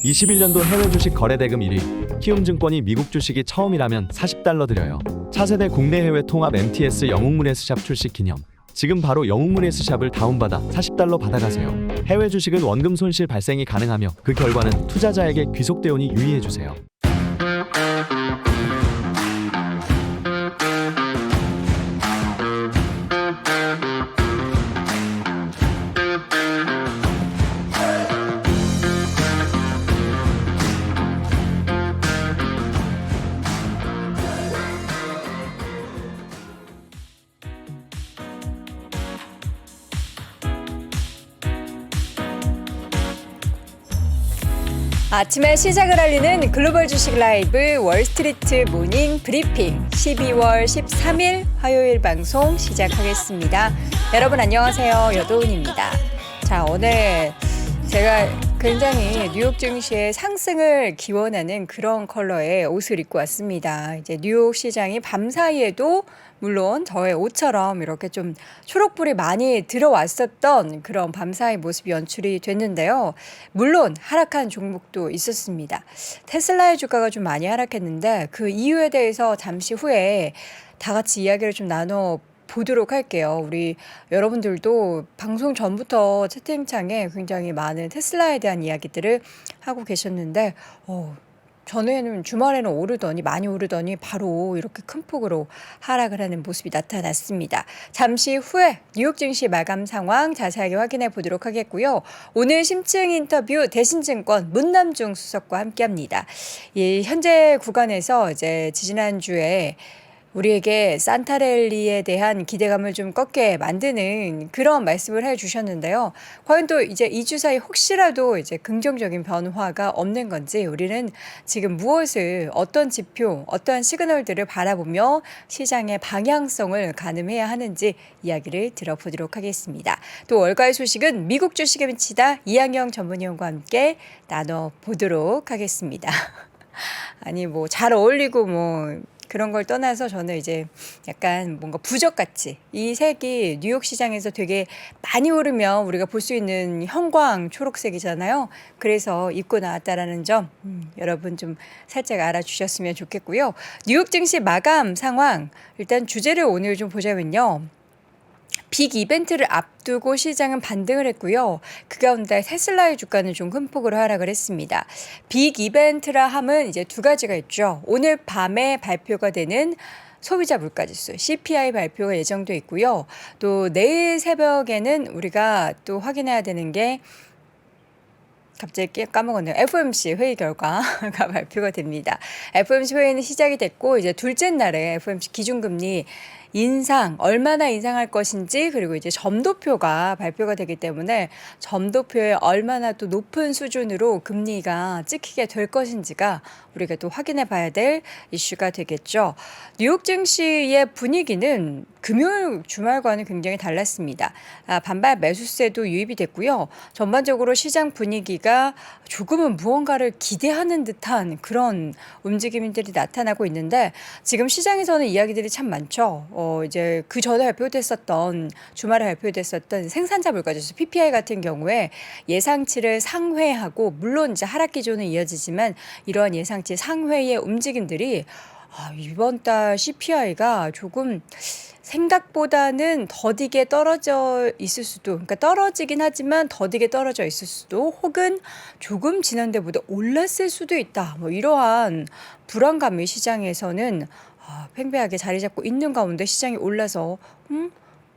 21년도 해외 주식 거래 대금 1위. 키움증권이 미국 주식이 처음이라면 $40 드려요. 차세대 국내 해외 통합 MTS 영웅문예스샵 출시 기념. 지금 바로 영웅문예스샵을 다운받아 $40 받아가세요. 해외 주식은 원금 손실 발생이 가능하며 그 결과는 투자자에게 귀속되오니 유의해주세요. 아침에 시작을 알리는 글로벌 주식 라이브 월스트리트 모닝 브리핑 12월 13일 화요일 방송 시작하겠습니다. 여러분 안녕하세요. 여도은입니다. 자, 오늘 제가 굉장히 뉴욕 증시의 상승을 기원하는 그런 컬러의 옷을 입고 왔습니다. 이제 뉴욕 시장이 밤사이에도 물론 저의 옷처럼 이렇게 좀 초록불이 많이 들어왔었던 그런 밤사이 모습이 연출이 됐는데요. 물론 하락한 종목도 있었습니다. 테슬라의 주가가 좀 많이 하락했는데 그 이유에 대해서 잠시 후에 다 같이 이야기를 좀 나눠 보도록 할게요. 우리 여러분들도 방송 전부터 채팅창에 굉장히 많은 테슬라에 대한 이야기들을 하고 계셨는데 전에는 주말에는 많이 오르더니 바로 이렇게 큰 폭으로 하락을 하는 모습이 나타났습니다. 잠시 후에 뉴욕 증시 마감 상황 자세하게 확인해 보도록 하겠고요. 오늘 심층 인터뷰 대신증권 문남중 수석과 함께합니다. 이 현재 구간에서 이제 지지난주에 우리에게 산타랠리에 대한 기대감을 좀 꺾게 만드는 그런 말씀을 해주셨는데요. 과연 또 이제 2주 사이 혹시라도 이제 긍정적인 변화가 없는 건지 우리는 지금 무엇을 어떤 지표, 어떠한 시그널들을 바라보며 시장의 방향성을 가늠해야 하는지 이야기를 들어보도록 하겠습니다. 또 월가의 소식은 미국 주식에 미치다 이항영 전문위원과 함께 나눠보도록 하겠습니다. 아니 뭐 잘 어울리고 뭐 그런 걸 떠나서 저는 이제 약간 뭔가 부적같이 이 색이 뉴욕 시장에서 되게 많이 오르면 우리가 볼 수 있는 형광 초록색이잖아요. 그래서 입고 나왔다라는 점 여러분 좀 살짝 알아주셨으면 좋겠고요. 뉴욕 증시 마감 상황 일단 주제를 오늘 좀 보자면요. 빅 이벤트를 앞두고 시장은 반등을 했고요. 그 가운데 테슬라의 주가는 좀 큰 폭으로 하락을 했습니다. 빅 이벤트라 함은 이제 두 가지가 있죠. 오늘 밤에 발표가 되는 소비자 물가지수 CPI 발표가 예정돼 있고요. 또 내일 새벽에는 우리가 또 확인해야 되는 게 갑자기 까먹었네요. FOMC 회의 결과가 발표가 됩니다. FOMC 회의는 시작이 됐고 이제 둘째 날에 FOMC 기준금리 인상, 얼마나 인상할 것인지 그리고 이제 점도표가 발표가 되기 때문에 점도표에 얼마나 또 높은 수준으로 금리가 찍히게 될 것인지가 우리가 또 확인해 봐야 될 이슈가 되겠죠. 뉴욕 증시의 분위기는 금요일 주말과는 굉장히 달랐습니다. 반발 매수세도 유입이 됐고요. 전반적으로 시장 분위기가 조금은 무언가를 기대하는 듯한 그런 움직임들이 나타나고 있는데 지금 시장에서는 이야기들이 참 많죠. 이제 그 전에 발표됐었던 주말에 발표됐었던 생산자 물가지수 PPI 같은 경우에 예상치를 상회하고 물론 이제 하락 기조는 이어지지만 이러한 예상치 상회의 움직임들이 이번 달 CPI가 조금 생각보다는 더디게 떨어져 있을 수도, 그러니까 떨어지긴 하지만 더디게 떨어져 있을 수도, 혹은 조금 지난 데보다 올랐을 수도 있다. 뭐 이러한 불안감이 시장에서는 팽배하게 자리 잡고 있는 가운데 시장이 올라서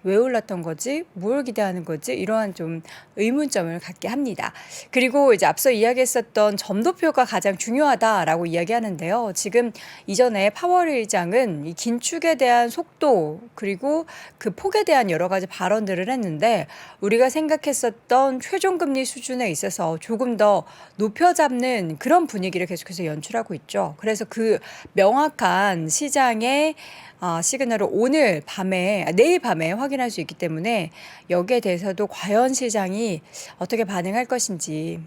왜 올랐던 거지? 뭘 기대하는 거지? 이러한 좀 의문점을 갖게 합니다. 그리고 이제 앞서 이야기했었던 점도표가 가장 중요하다라고 이야기하는데요. 지금 이전에 파월 의장은 이 긴축에 대한 속도 그리고 그 폭에 대한 여러 가지 발언들을 했는데 우리가 생각했었던 최종금리 수준에 있어서 조금 더 높여잡는 그런 분위기를 계속해서 연출하고 있죠. 그래서 그 명확한 시장의 시그널을 내일 밤에 확인 확인할 수 있기 때문에 여기에 대해서도 과연 시장이 어떻게 반응할 것인지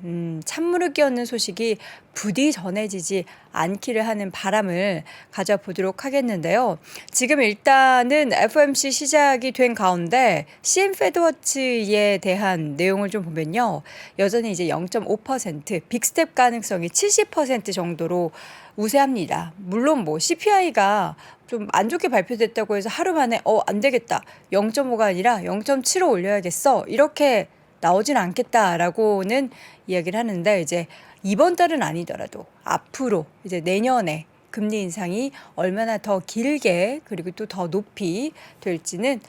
찬물을 끼얹는 소식이 부디 전해지지 않기를 하는 바람을 가져보도록 하겠는데요. 지금 일단은 FOMC 시작이 된 가운데 CM 페드워치에 대한 내용을 좀 보면요. 여전히 이제 0.5% 빅스텝 가능성이 70% 정도로 우세합니다. 물론 뭐 CPI가 좀 안 좋게 발표됐다고 해서 하루 만에 안 되겠다. 0.5가 아니라 0.75 올려야겠어. 이렇게 나오진 않겠다라고는 이야기를 하는데 이제 이번 달은 아니더라도 앞으로 이제 내년에 금리 인상이 얼마나 더 길게 그리고 또 더 높이 될지는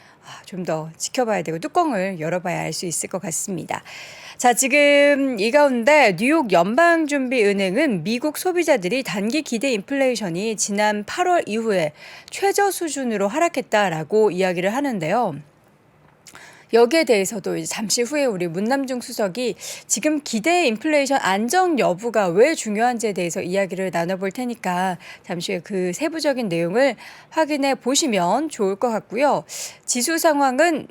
좀 더 지켜봐야 되고 뚜껑을 열어봐야 알 수 있을 것 같습니다. 자, 지금 이 가운데 뉴욕 연방준비은행은 미국 소비자들이 단기 기대 인플레이션이 지난 8월 이후에 최저 수준으로 하락했다라고 이야기를 하는데요. 여기에 대해서도 이제 잠시 후에 우리 문남중 수석이 지금 기대 인플레이션 안정 여부가 왜 중요한지에 대해서 이야기를 나눠볼 테니까 잠시 후에 그 세부적인 내용을 확인해 보시면 좋을 것 같고요. 지수 상황은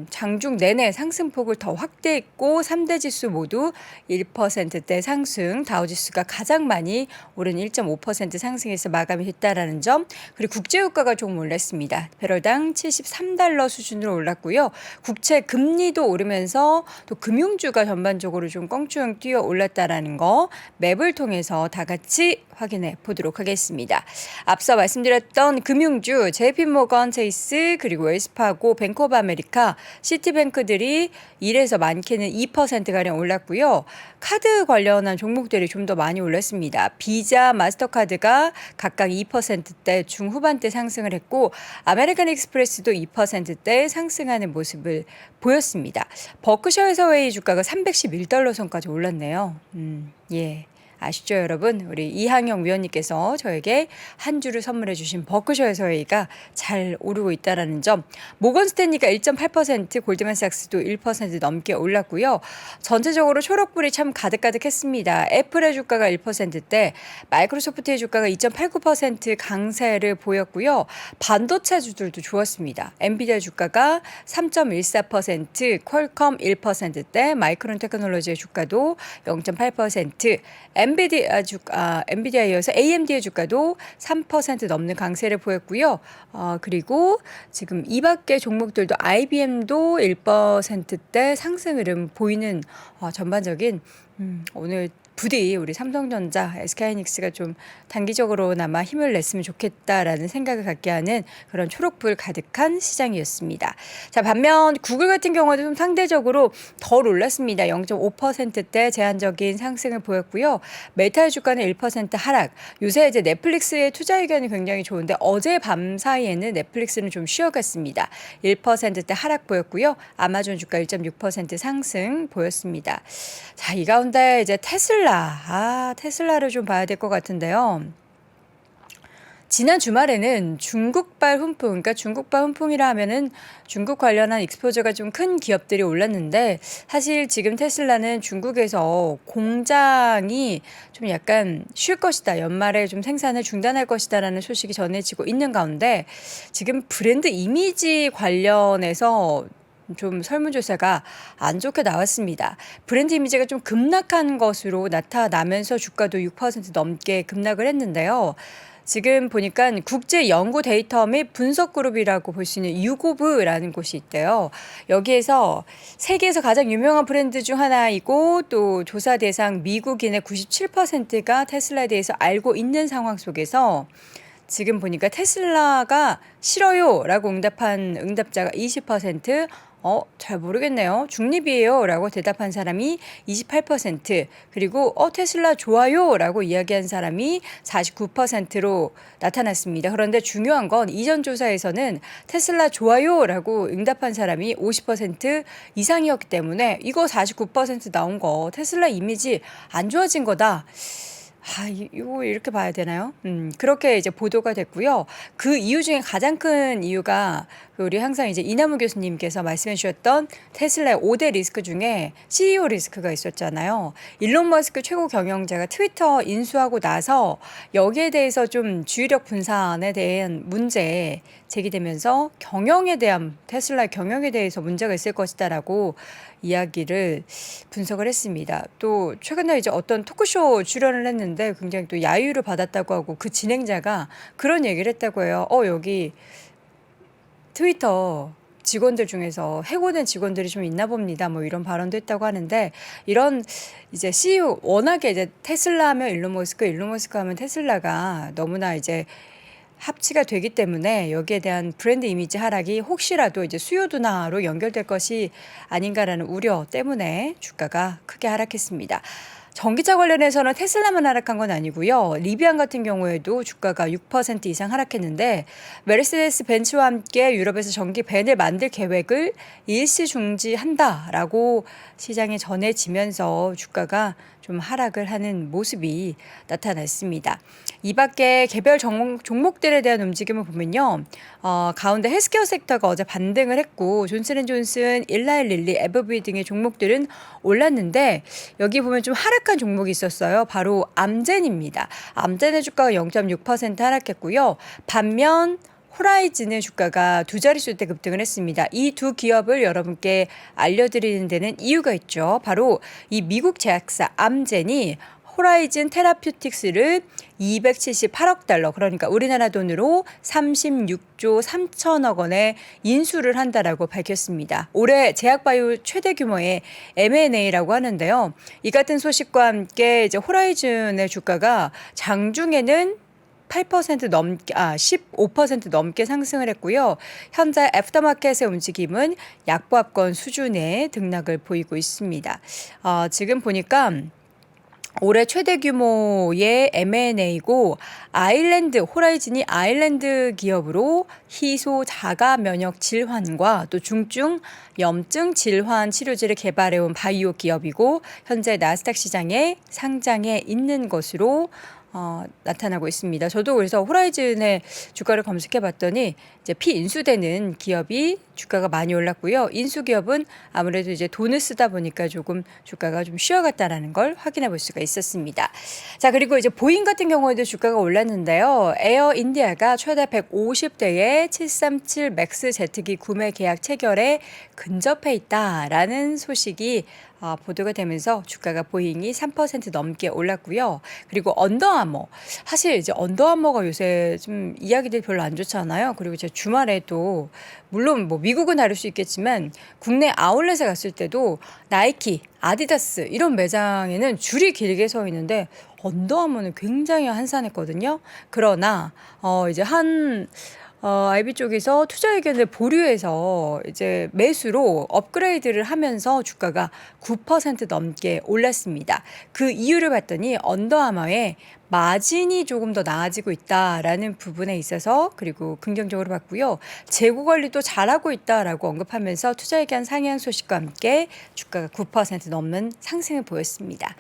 장중 내내 상승폭을 더 확대했고 3대 지수 모두 1%대 상승, 다우지수가 가장 많이 오른 1.5% 상승해서 마감이 됐다라는 점, 그리고 국제유가가 조금 올랐습니다. 배럴당 73달러 수준으로 올랐고요. 국채 금리도 오르면서 또 금융주가 전반적으로 좀 껑충 뛰어 올랐다라는 거 맵을 통해서 다 같이 확인해 보도록 하겠습니다. 앞서 말씀드렸던 금융주 JP모건 체이스 그리고 웰스파고 뱅크 오브 아메리카 시티뱅크들이 1에서 많게는 2%가량 올랐고요. 카드 관련한 종목들이 좀 더 많이 올랐습니다. 비자, 마스터카드가 각각 2%대 중후반대 상승을 했고 아메리칸 익스프레스도 2%대 상승하는 모습을 보였습니다. 버크셔 해서웨이 주가가 311달러 선까지 올랐네요. 예. 아시죠, 여러분? 우리 이항영 위원님께서 저에게 한 주를 선물해 주신 버크셔 해서웨이가 잘 오르고 있다라는 점. 모건 스탠리가 1.8%, 골드만삭스도 1% 넘게 올랐고요. 전체적으로 초록불이 참 가득가득했습니다. 애플의 주가가 1%대, 마이크로소프트의 주가가 2.89% 강세를 보였고요. 반도체주들도 좋았습니다. 엔비디아 주가가 3.14%, 퀄컴 1%대, 마이크론 테크놀로지의 주가도 0.8%, 엔비디아에 이어서 AMD의 주가도 3% 넘는 강세를 보였고요. 그리고 지금 이 밖의 종목들도 IBM도 1%대 상승 흐름 보이는 전반적인 오늘 부디 우리 삼성전자, SK하이닉스가 좀 단기적으로나마 힘을 냈으면 좋겠다라는 생각을 갖게 하는 그런 초록불 가득한 시장이었습니다. 자, 반면 구글 같은 경우도 좀 상대적으로 덜 올랐습니다. 0.5%대 제한적인 상승을 보였고요. 메타의 주가는 1% 하락. 요새 이제 넷플릭스의 투자 의견이 굉장히 좋은데 어제 밤 사이에는 넷플릭스는 좀 쉬어갔습니다. 1%대 하락 보였고요. 아마존 주가 1.6% 상승 보였습니다. 자, 이 가운데 이제 테슬라를 좀 봐야 될 것 같은데요. 지난 주말에는 중국발 훈풍, 그러니까 중국발 훈풍이라 하면은 중국 관련한 익스포저가 좀 큰 기업들이 올랐는데 사실 지금 테슬라는 중국에서 공장이 좀 약간 쉴 것이다. 연말에 좀 생산을 중단할 것이다라는 소식이 전해지고 있는 가운데 지금 브랜드 이미지 관련해서 좀 설문조사가 안 좋게 나왔습니다. 브랜드 이미지가 좀 급락한 것으로 나타나면서 주가도 6% 넘게 급락을 했는데요. 지금 보니까 국제 연구 데이터 및 분석 그룹이라고 볼 수 있는 유고브라는 곳이 있대요. 여기에서 세계에서 가장 유명한 브랜드 중 하나이고 또 조사 대상 미국인의 97%가 테슬라에 대해서 알고 있는 상황 속에서 지금 보니까 테슬라가 싫어요 라고 응답한 응답자가 20%, 잘 모르겠네요. 중립이에요 라고 대답한 사람이 28%, 그리고 테슬라 좋아요 라고 이야기한 사람이 49%로 나타났습니다. 그런데 중요한 건 이전 조사에서는 테슬라 좋아요 라고 응답한 사람이 50% 이상이었기 때문에 이거 49% 나온 거 테슬라 이미지 안 좋아진 거다. 이거 이렇게 봐야 되나요? 그렇게 이제 보도가 됐고요. 그 이유 중에 가장 큰 이유가 우리 항상 이제 이남우 교수님께서 말씀해 주셨던 테슬라의 5대 리스크 중에 CEO 리스크가 있었잖아요. 일론 머스크 최고 경영자가 트위터 인수하고 나서 여기에 대해서 좀 주의력 분산에 대한 문제 제기되면서 테슬라의 경영에 대해서 문제가 있을 것이다라고 이야기를 분석을 했습니다. 또 최근에 이제 어떤 토크쇼 출연을 했는데 굉장히 또 야유를 받았다고 하고 그 진행자가 그런 얘기를 했다고 해요. 여기 트위터 직원들 중에서 해고된 직원들이 좀 있나 봅니다. 뭐 이런 발언도 했다고 하는데 이런 이제 CEO 워낙에 이제 테슬라 하면 일론 머스크 하면 테슬라가 너무나 이제 합치가 되기 때문에 여기에 대한 브랜드 이미지 하락이 혹시라도 이제 수요 둔화로 연결될 것이 아닌가라는 우려 때문에 주가가 크게 하락했습니다. 전기차 관련해서는 테슬라만 하락한 건 아니고요. 리비안 같은 경우에도 주가가 6% 이상 하락했는데 메르세데스 벤츠와 함께 유럽에서 전기 밴을 만들 계획을 일시 중지한다라고 시장에 전해지면서 주가가 좀 하락을 하는 모습이 나타났습니다. 이 밖에 개별 종목들에 대한 움직임을 보면요. 가운데 헬스케어 섹터가 어제 반등을 했고 존슨앤존슨, 일라일릴리, 에버비 등의 종목들은 올랐는데 여기 보면 좀 하락한 종목이 있었어요. 바로 암젠입니다. 암젠의 주가가 0.6% 하락했고요. 반면 호라이즌의 주가가 두 자릿수 때 급등을 했습니다. 이 두 기업을 여러분께 알려드리는 데는 이유가 있죠. 바로 이 미국 제약사 암젠이 호라이즌 테라퓨틱스를 278억 달러, 그러니까 우리나라 돈으로 36조 3천억 원에 인수를 한다라고 밝혔습니다. 올해 제약바이오 최대 규모의 M&A라고 하는데요. 이 같은 소식과 함께 이제 호라이즌의 주가가 장중에는 15% 넘게 상승을 했고요. 현재 애프터마켓의 움직임은 약보합권 수준의 등락을 보이고 있습니다. 지금 보니까 올해 최대 규모의 M&A고 호라이즌이 아일랜드 기업으로 희소 자가 면역 질환과 또 중증 염증 질환 치료제를 개발해온 바이오 기업이고 현재 나스닥 시장에 상장해 있는 것으로 나타나고 있습니다. 저도 그래서 호라이즌의 주가를 검색해 봤더니 이제 피인수되는 기업이 주가가 많이 올랐고요. 인수 기업은 아무래도 이제 돈을 쓰다 보니까 조금 주가가 좀 쉬어갔다라는 걸 확인해 볼 수가 있었습니다. 자, 그리고 이제 보잉 같은 경우에도 주가가 올랐는데요. 에어 인디아가 최대 150대의 737 맥스 제트기 구매 계약 체결에 근접해 있다라는 소식이 보도가 되면서 주가가 보잉이 3% 넘게 올랐고요. 그리고 언더아머, 사실 이제 언더아머가 요새 좀 이야기들이 별로 안 좋잖아요. 그리고 이제 주말에도 물론 뭐 미국은 다를 수 있겠지만 국내 아울렛에 갔을 때도 나이키, 아디다스 이런 매장에는 줄이 길게 서 있는데 언더아머는 굉장히 한산했거든요. 그러나 이제 IB 쪽에서 투자 의견을 보류해서 이제 매수로 업그레이드를 하면서 주가가 9% 넘게 올랐습니다. 그 이유를 봤더니 언더아머의 마진이 조금 더 나아지고 있다라는 부분에 있어서 그리고 긍정적으로 봤고요. 재고 관리도 잘하고 있다라고 언급하면서 투자 의견 상향 소식과 함께 주가가 9% 넘는 상승을 보였습니다.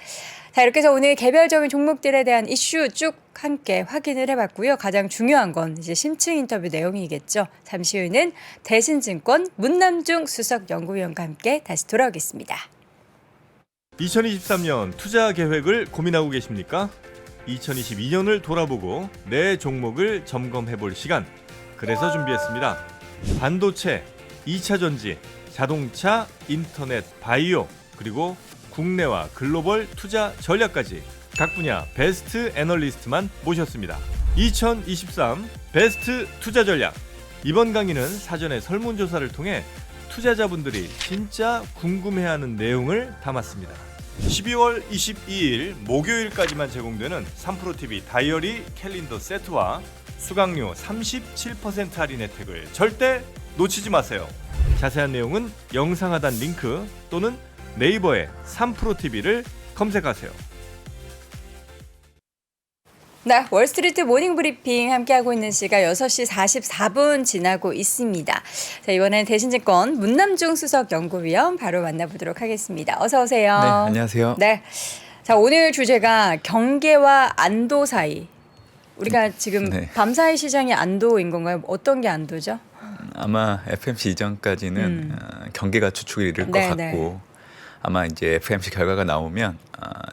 자, 이렇게 해서 오늘 개별적인 종목들에 대한 이슈 쭉 함께 확인을 해봤고요. 가장 중요한 건 이제 심층 인터뷰 내용이겠죠. 잠시 후에는 대신증권 문남중 수석연구위원과 함께 다시 돌아오겠습니다. 2023년 투자 계획을 고민하고 계십니까? 2022년을 돌아보고 내 종목을 점검해볼 시간. 그래서 준비했습니다. 반도체, 2차 전지, 자동차, 인터넷, 바이오, 그리고 국내와 글로벌 투자 전략까지 각 분야 베스트 애널리스트만 모셨습니다. 2023 베스트 투자 전략. 이번 강의는 사전에 설문조사를 통해 투자자분들이 진짜 궁금해하는 내용을 담았습니다. 12월 22일 목요일까지만 제공되는 3프로TV 다이어리 캘린더 세트와 수강료 37% 할인 혜택을 절대 놓치지 마세요. 자세한 내용은 영상 하단 링크 또는 네이버에 3프로TV를 검색하세요. 네, 월스트리트 모닝 브리핑 함께하고 있는 시각 6시 44분 지나고 있습니다. 자, 이번엔 대신증권 문남중 수석 연구위원 바로 만나보도록 하겠습니다. 어서 오세요. 네, 안녕하세요. 네. 자, 오늘 주제가 경계와 안도 사이. 우리가 지금 네. 밤사이 시장이 안도인 건가요? 어떤 게 안도죠? 아마 FMC 이전까지는 경계가 주축일 것 네, 같고 아마 이제 FMC 결과가 나오면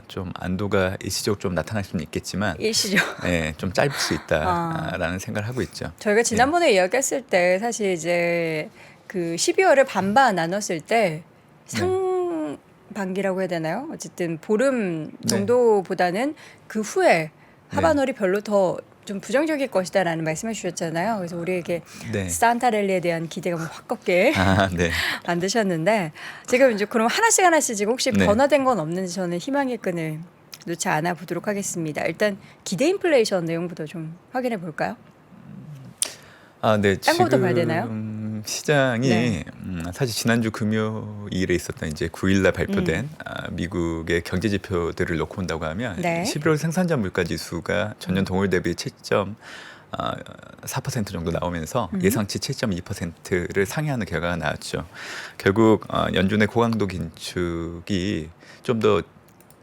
좀 안도가 일시적으로 좀 나타날 수는 있겠지만 일시죠. 네, 좀 짧을 수 있다라는 생각을 하고 있죠. 저희가 지난번에 이야기했을 때 사실 이제 그 12월을 반반 나눴을 때 상반기라고 해야 되나요? 어쨌든 보름 정도보다는 그 후에 하반월이 별로 더 좀 부정적일 것이다라는 말씀을 주셨잖아요. 그래서 우리에게 네. 산타랠리에 대한 기대가 확 꺾게 네. 만드셨는데 지금 이제 그럼 하나씩 지금 혹시 네. 변화된 건 없는지 저는 희망의 끈을 놓지 않아 보도록 하겠습니다. 일단 기대 인플레이션 내용부터 좀 확인해 볼까요? 네. 딴 것도 봐야 되나요? 지금 시장이 네. 사실 지난주 금요일에 있었던 이제 9일날 발표된 미국의 경제 지표들을 놓고 본다고 하면 네. 11월 생산자 물가 지수가 전년 동월 대비 7.4% 정도 나오면서 예상치 7.2%를 상회하는 결과가 나왔죠. 결국 연준의 고강도 긴축이 좀 더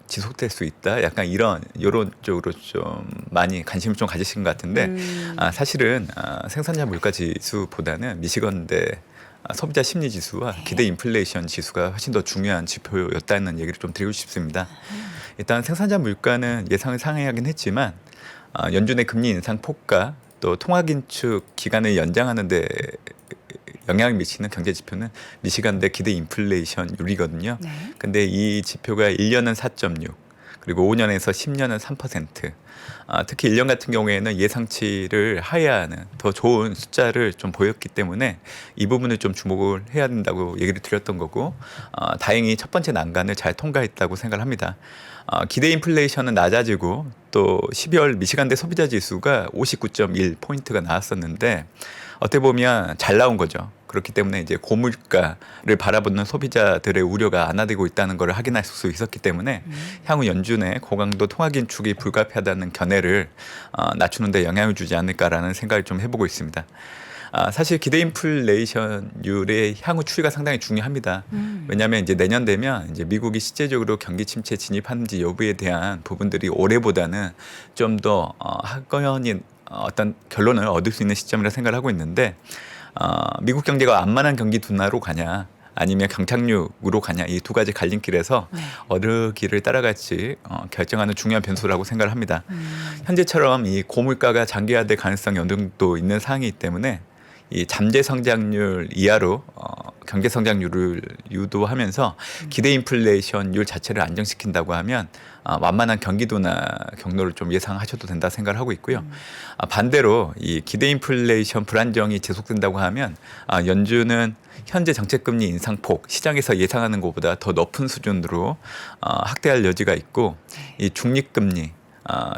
지속될 수 있다. 약간 이런 쪽으로 좀 많이 관심을 좀 가지신 것 같은데 사실은 생산자 물가 지수보다는 미시건대 소비자 심리 지수와 기대 인플레이션 지수가 훨씬 더 중요한 지표였다는 얘기를 좀 드리고 싶습니다. 일단 생산자 물가는 예상을 상회하긴 했지만 연준의 금리 인상 폭과 또 통화 긴축 기간을 연장하는 데 영향을 미치는 경제 지표는 미시간대 기대 인플레이션율이거든요. 네. 근데 이 지표가 1년은 4.6 그리고 5년에서 10년은 3%. 특히 1년 같은 경우에는 예상치를 하회하는 더 좋은 숫자를 좀 보였기 때문에 이 부분을 좀 주목을 해야 된다고 얘기를 드렸던 거고 다행히 첫 번째 난관을 잘 통과했다고 생각을 합니다. 기대 인플레이션은 낮아지고 또 12월 미시간대 소비자 지수가 59.1포인트가 나왔었는데 어떻게 보면 잘 나온 거죠. 그렇기 때문에 이제 고물가를 바라보는 소비자들의 우려가 완화되고 있다는 것을 확인할 수 있었기 때문에 향후 연준의 고강도 통화 긴축이 불가피하다는 견해를 낮추는 데 영향을 주지 않을까라는 생각을 좀 해보고 있습니다. 사실 기대 인플레이션율의 향후 추이가 상당히 중요합니다. 왜냐하면 이제 내년 되면 이제 미국이 실제적으로 경기 침체에 진입하는지 여부에 대한 부분들이 올해보다는 좀 더 확연히 어떤 결론을 얻을 수 있는 시점이라 생각을 하고 있는데 미국 경제가 완만한 경기 둔화로 가냐 아니면 경착륙으로 가냐 이 두 가지 갈림길에서 어느 길을 따라갈지 결정하는 중요한 변수라고 생각을 합니다. 현재처럼 이 고물가가 장기화될 가능성이 어느 정도 있는 상황이기 때문에 이 잠재 성장률 이하로 경제 성장률을 유도하면서 기대 인플레이션율 자체를 안정시킨다고 하면 완만한 경기 둔화 경로를 좀 예상하셔도 된다 생각을 하고 있고요. 반대로 이 기대 인플레이션 불안정이 지속된다고 하면 연준은 현재 정책금리 인상폭 시장에서 예상하는 것보다 더 높은 수준으로 확대할 여지가 있고 이 중립금리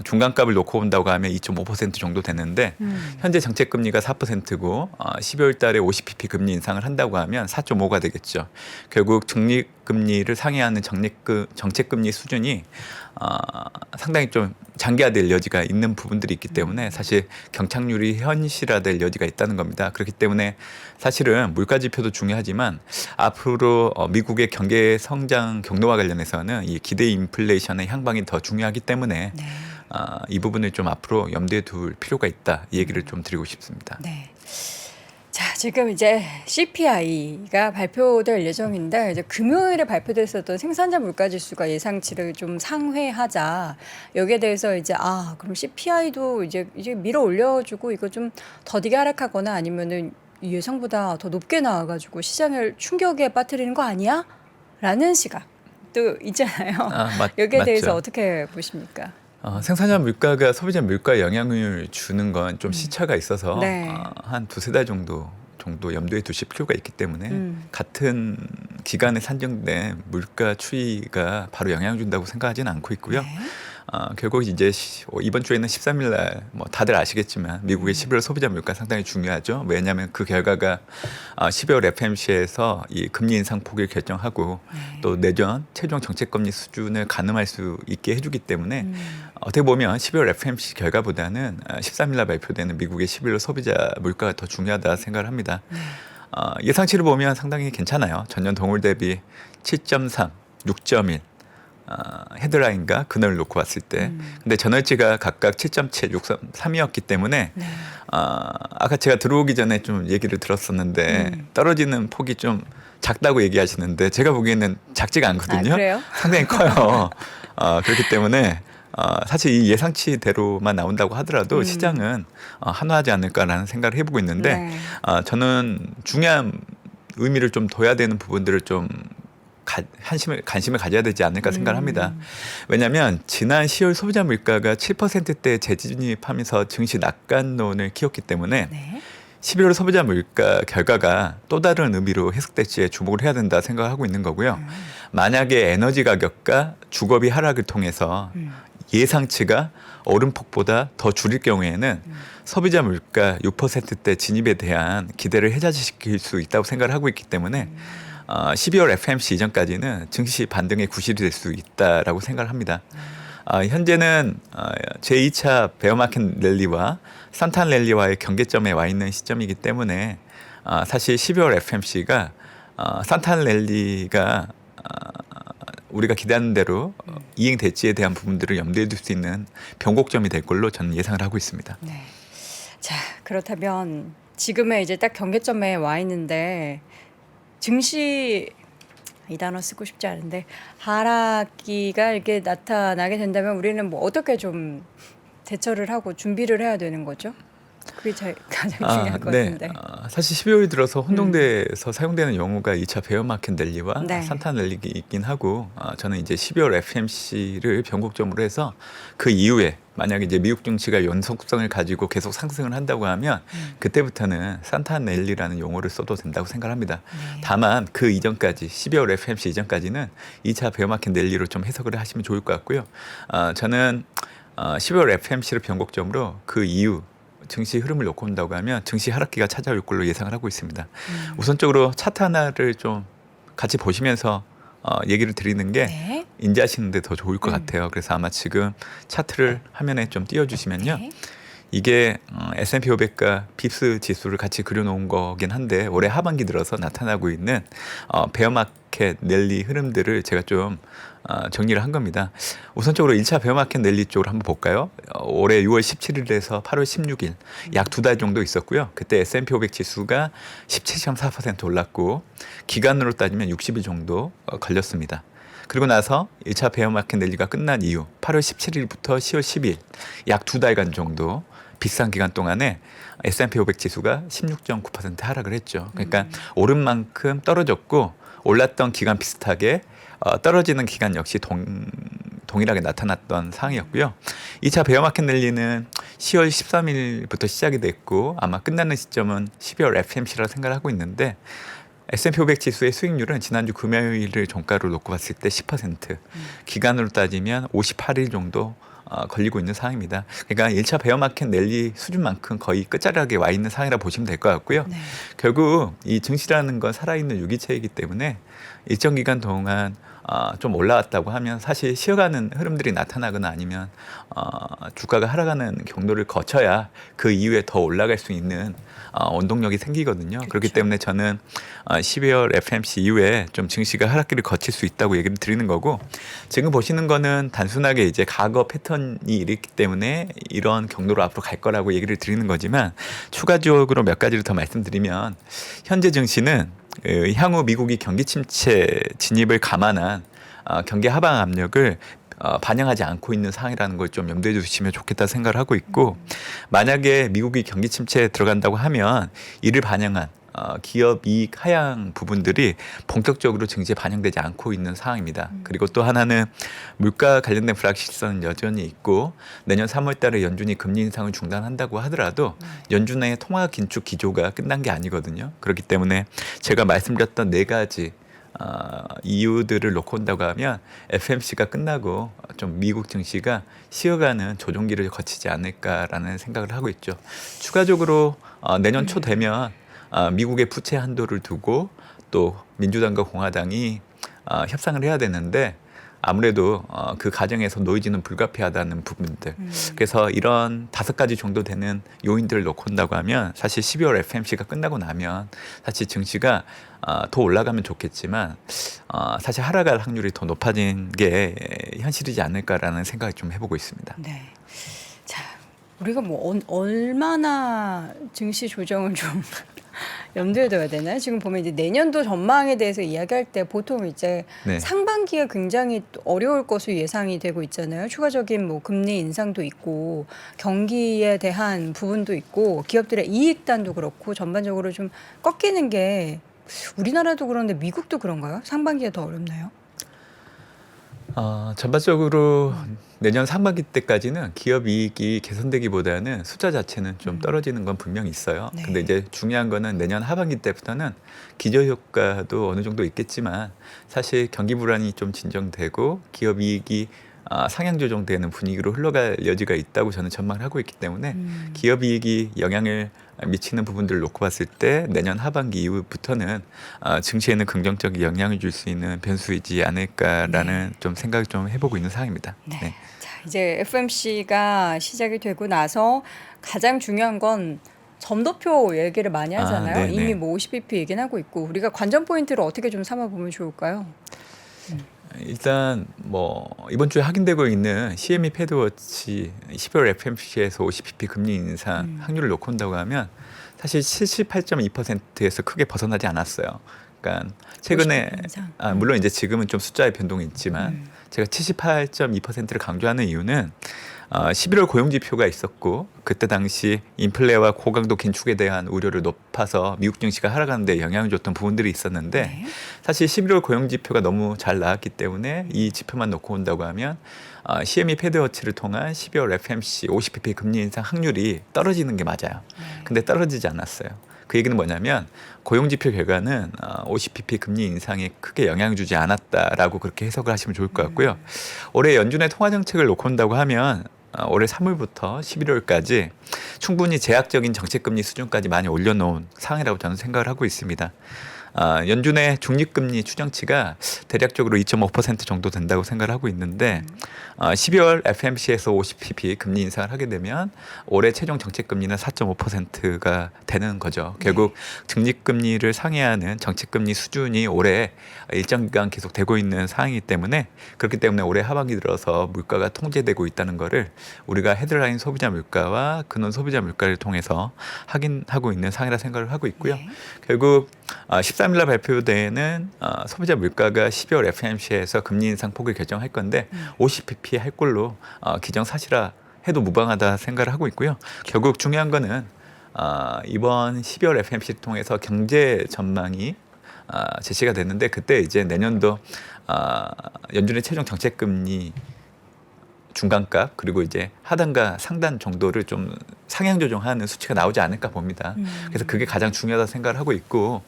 중간값을 놓고 본다고 하면 2.5% 정도 되는데 현재 정책금리가 4%고 12월 달에 50pp 금리 인상을 한다고 하면 4.5가 되겠죠. 결국 적립금리를 상회하는 정책금리 수준이 상당히 좀 장기화될 여지가 있는 부분들이 있기 때문에 사실 경착률이 현실화될 여지가 있다는 겁니다. 그렇기 때문에 사실은 물가 지표도 중요하지만 앞으로 미국의 경제 성장 경로와 관련해서는 이 기대 인플레이션의 향방이 더 중요하기 때문에 이 부분을 좀 앞으로 염두에 둘 필요가 있다 이 얘기를 좀 드리고 싶습니다. 네. 자, 지금 이제 CPI가 발표될 예정인데 이제 금요일에 발표됐었던 생산자 물가 지수가 예상치를 좀 상회하자 여기에 대해서 이제 그럼 CPI도 이제 밀어 올려주고 이거 좀 더디게 하락하거나 아니면은 예상보다 더 높게 나와가지고 시장을 충격에 빠뜨리는 거 아니야? 라는 시각도 있잖아요. 여기에 대해서 맞죠. 어떻게 보십니까? 생산자 물가가 소비자 물가에 영향을 주는 건 좀 시차가 있어서 네. 한 두세 달 정도 염두에 두실 필요가 있기 때문에 같은 기간에 산정된 물가 추이가 바로 영향을 준다고 생각하지는 않고 있고요. 네. 결국 이제 이번 주에는 13일 날 뭐 다들 아시겠지만 미국의 11월 소비자 물가 상당히 중요하죠. 왜냐하면 그 결과가 12월 FMC에서 이 금리 인상 폭을 결정하고 또 내년 최종 정책금리 수준을 가늠할 수 있게 해주기 때문에 어떻게 보면 12월 FMC 결과보다는 13일 날 발표되는 미국의 11월 소비자 물가가 더 중요하다 생각을 합니다. 예상치를 보면 상당히 괜찮아요. 전년 동월 대비 7.3, 6.1 헤드라인과 근원을 놓고 봤을 때. 근데 전월치가 각각 7.7, 6.3이었기 때문에 네. 아까 제가 들어오기 전에 좀 얘기를 들었었는데 떨어지는 폭이 좀 작다고 얘기하시는데 제가 보기에는 작지가 않거든요. 아, 그래요? 상당히 커요. 그렇기 때문에 사실 이 예상치대로만 나온다고 하더라도 시장은 한화하지 않을까라는 생각을 해보고 있는데 네. 저는 중요한 의미를 좀 둬야 되는 부분들을 좀 관심을 가져야 되지 않을까 생각을 합니다. 왜냐하면 지난 10월 소비자 물가가 7%대 재진입하면서 증시 낙관론을 키웠기 때문에 네. 11월 소비자 물가 결과가 또 다른 의미로 해석될지에 주목을 해야 된다 생각하고 있는 거고요. 만약에 에너지 가격과 주거비 하락을 통해서 예상치가 오름폭보다 더 줄일 경우에는 소비자 물가 6%대 진입에 대한 기대를 해자시킬 수 있다고 생각을 하고 있기 때문에 12월 FMC 이전까지는 증시 반등의 구실이 될 수 있다라고 생각을 합니다. 현재는 제2차 베어마켓 랠리와 산탄 랠리와의 경계점에 와 있는 시점이기 때문에 사실 12월 FMC가 산탄 랠리가 우리가 기대하는 대로 이행될지에 대한 부분들을 염두에 둘 수 있는 변곡점이 될 걸로 저는 예상을 하고 있습니다. 네. 자, 그렇다면 지금의 이제 딱 경계점에 와 있는데 증시 이 단어 쓰고 싶지 않은데 하락기가 이렇게 나타나게 된다면 우리는 뭐 어떻게 좀 대처를 하고 준비를 해야 되는 거죠? 그게 가장 중요할 것 같은데. 사실 12월 들어서 혼동대에서 사용되는 용어가 2차 베어마켓 랠리와 네. 산탄 랠리이긴 하고 저는 이제 12월 FMC를 변곡점으로 해서 그 이후에 만약에 이제 미국 증시가 연속성을 가지고 계속 상승을 한다고 하면 그때부터는 산탄 랠리라는 용어를 써도 된다고 생각합니다. 네. 다만 그 이전까지 12월 FMC 이전까지는 2차 베어마켓 랠리로 좀 해석을 하시면 좋을 것 같고요. 저는 12월 FMC를 변곡점으로 그 이후 증시 흐름을 놓고 온다고 하면 증시 하락기가 찾아올 걸로 예상을 하고 있습니다. 우선적으로 차트 하나를 좀 같이 보시면서 얘기를 드리는 게 네. 인지하시는데 더 좋을 것 같아요. 그래서 아마 지금 차트를 화면에 좀 띄워주시면요. 네. 이게 S&P 500과 빕스 지수를 같이 그려놓은 거긴 한데 올해 하반기 들어서 나타나고 있는 베어마켓 랠리 흐름들을 제가 좀 정리를 한 겁니다. 우선적으로 1차 베어마켓 랠리 쪽으로 한번 볼까요? 올해 6월 17일에서 8월 16일 약 2달 정도 있었고요. 그때 S&P 500 지수가 17.4% 올랐고 기간으로 따지면 60일 정도 걸렸습니다. 그리고 나서 1차 베어마켓 랠리가 끝난 이후 8월 17일부터 10월 10일 약 2달간 정도 비싼 기간 동안에 S&P 500 지수가 16.9% 하락을 했죠. 그러니까 오른 만큼 떨어졌고 올랐던 기간 비슷하게 떨어지는 기간 역시 동일하게 나타났던 상황이었고요. 2차 베어마켓 랠리는 10월 13일부터 시작이 됐고 아마 끝나는 시점은 12월 FMC라고 생각을 하고 있는데 S&P 500 지수의 수익률은 지난주 금요일을 종가로 놓고 봤을 때 10%, 기간으로 따지면 58일 정도 걸리고 있는 상황입니다. 그러니까 1차 베어마켓 랠리 수준만큼 거의 끝자락에 와 있는 상황이라 보시면 될 것 같고요. 네. 결국 이 증시라는 건 살아있는 유기체이기 때문에 일정 기간 동안 좀 올라왔다고 하면 사실 쉬어가는 흐름들이 나타나거나 아니면 주가가 하락하는 경로를 거쳐야 그 이후에 더 올라갈 수 있는 원동력이 생기거든요. 그렇기 때문에 저는 12월 FMC 이후에 좀 증시가 하락기를 거칠 수 있다고 얘기를 드리는 거고 지금 보시는 거는 단순하게 이제 과거 패턴이 있기 때문에 이런 경로로 앞으로 갈 거라고 얘기를 드리는 거지만 추가적으로 몇 가지를 더 말씀드리면 현재 증시는 향후 미국이 경기 침체 진입을 감안한 경기 하방 압력을 반영하지 않고 있는 상황이라는 걸 좀 염두에 두시면 좋겠다 생각을 하고 있고 만약에 미국이 경기 침체에 들어간다고 하면 이를 반영한 기업 이익 하향 부분들이 본격적으로 증시에 반영되지 않고 있는 상황입니다. 그리고 또 하나는 물가 관련된 불확실성은 여전히 있고 내년 3월 달에 연준이 금리 인상을 중단한다고 하더라도 연준의 통화 긴축 기조가 끝난 게 아니거든요. 그렇기 때문에 제가 말씀드렸던 네 가지 이유들을 놓고 온다고 하면 FMC가 끝나고 좀 미국 증시가 쉬어가는 조정기를 거치지 않을까라는 생각을 하고 있죠. 추가적으로 내년 초 되면 미국의 부채 한도를 두고 또 민주당과 공화당이 협상을 해야 되는데 아무래도 그 과정에서 노이즈는 불가피하다는 부분들. 그래서 이런 5가지 정도 되는 요인들을 놓고 온다고 하면 사실 12월 FMC가 끝나고 나면 사실 증시가 더 올라가면 좋겠지만 사실 하락할 확률이 더 높아진 게 현실이지 않을까라는 생각을 좀 해보고 있습니다. 네. 자, 우리가 뭐 얼마나 증시 조정을 좀 염두에 둬야 되나요? 지금 보면 이제 내년도 전망에 대해서 이야기할 때 보통 이제 네. 상반기가 굉장히 어려울 것으로 예상이 되고 있잖아요. 추가적인 뭐 금리 인상도 있고 경기에 대한 부분도 있고 기업들의 이익단도 그렇고 전반적으로 좀 꺾이는 게 우리나라도 그런데 미국도 그런가요? 상반기가 더 어렵나요? 전반적으로 내년 상반기 때까지는 기업 이익이 개선되기보다는 숫자 자체는 좀 떨어지는 건 분명히 있어요. 네. 근데 이제 중요한 거는 내년 하반기 때부터는 기저효과도 어느 정도 있겠지만 사실 경기 불안이 좀 진정되고 기업 이익이 상향 조정되는 분위기로 흘러갈 여지가 있다고 저는 전망을 하고 있기 때문에 기업 이익이 영향을 미치는 부분들을 놓고 봤을 때 내년 하반기 이후부터는 증시에는 긍정적인 영향을 줄 수 있는 변수이지 않을까라는 좀 생각을 좀 해보고 있는 상황입니다. 네. 네. 자, 이제 FMC가 시작이 되고 나서 가장 중요한 건 점도표 얘기를 많이 하잖아요. 네네. 이미 뭐 50bp 얘기는 하고 있고 우리가 관전 포인트를 어떻게 좀 삼아보면 좋을까요? 일단 뭐 이번 주에 확인되고 있는 CME 패드워치 12월 FMC에서 50bp 금리 인상 확률을 놓고 온다고 하면 사실 78.2%에서 크게 벗어나지 않았어요. 그러니까 최근에 50bp 인상. 물론 이제 지금은 좀 숫자의 변동이 있지만 제가 78.2%를 강조하는 이유는 11월 고용 지표가 있었고 그때 당시 인플레와 고강도 긴축에 대한 우려를 높아서 미국 증시가 하락하는 데 영향을 줬던 부분들이 있었는데 네. 사실 11월 고용 지표가 너무 잘 나왔기 때문에 이 지표만 놓고 온다고 하면 CME 패드워치를 통한 12월 FMC 50bp 금리 인상 확률이 떨어지는 게 맞아요. 근데 떨어지지 않았어요. 그 얘기는 뭐냐면 고용지표 결과는 50bp 금리 인상에 크게 영향을 주지 않았다라고 그렇게 해석을 하시면 좋을 것 같고요. 올해 연준의 통화정책을 놓고 온다고 하면 올해 3월부터 11월까지 충분히 제약적인 정책금리 수준까지 많이 올려놓은 상황이라고 저는 생각을 하고 있습니다. 연준의 중립금리 추정치가 대략적으로 2.5% 정도 된다고 생각을 하고 있는데 12월 FMC에서 50bp 금리 인상을 하게 되면 올해 최종 정책금리는 4.5%가 되는 거죠. 결국 중립금리를 상회하는 정책금리 수준이 올해 일정 기간 계속 되고 있는 상황이기 때문에 그렇기 때문에 올해 하반기 들어서 물가가 통제되고 있다는 거를 우리가 헤드라인 소비자 물가와 근원 소비자 물가를 통해서 확인하고 있는 상황이라 생각을 하고 있고요. 네. 결국 13일날 발표되는 소비자 물가가 12월 FMC에서 금리 인상 폭을 결정할 건데 50bp 할 걸로 기정사실화 해도 무방하다 생각을 하고 있고요. 결국 중요한 거는 이번 12월 FMC를 통해서 경제 전망이 제시가 됐는데 그때 이제 내년도 연준의 최종 정책금리 중간값 그리고 이제 하단과 상단 정도를 좀 상향 조정하는 수치가 나오지 않을까 봅니다. 그래서 그게 가장 중요하다 생각을 하고 있고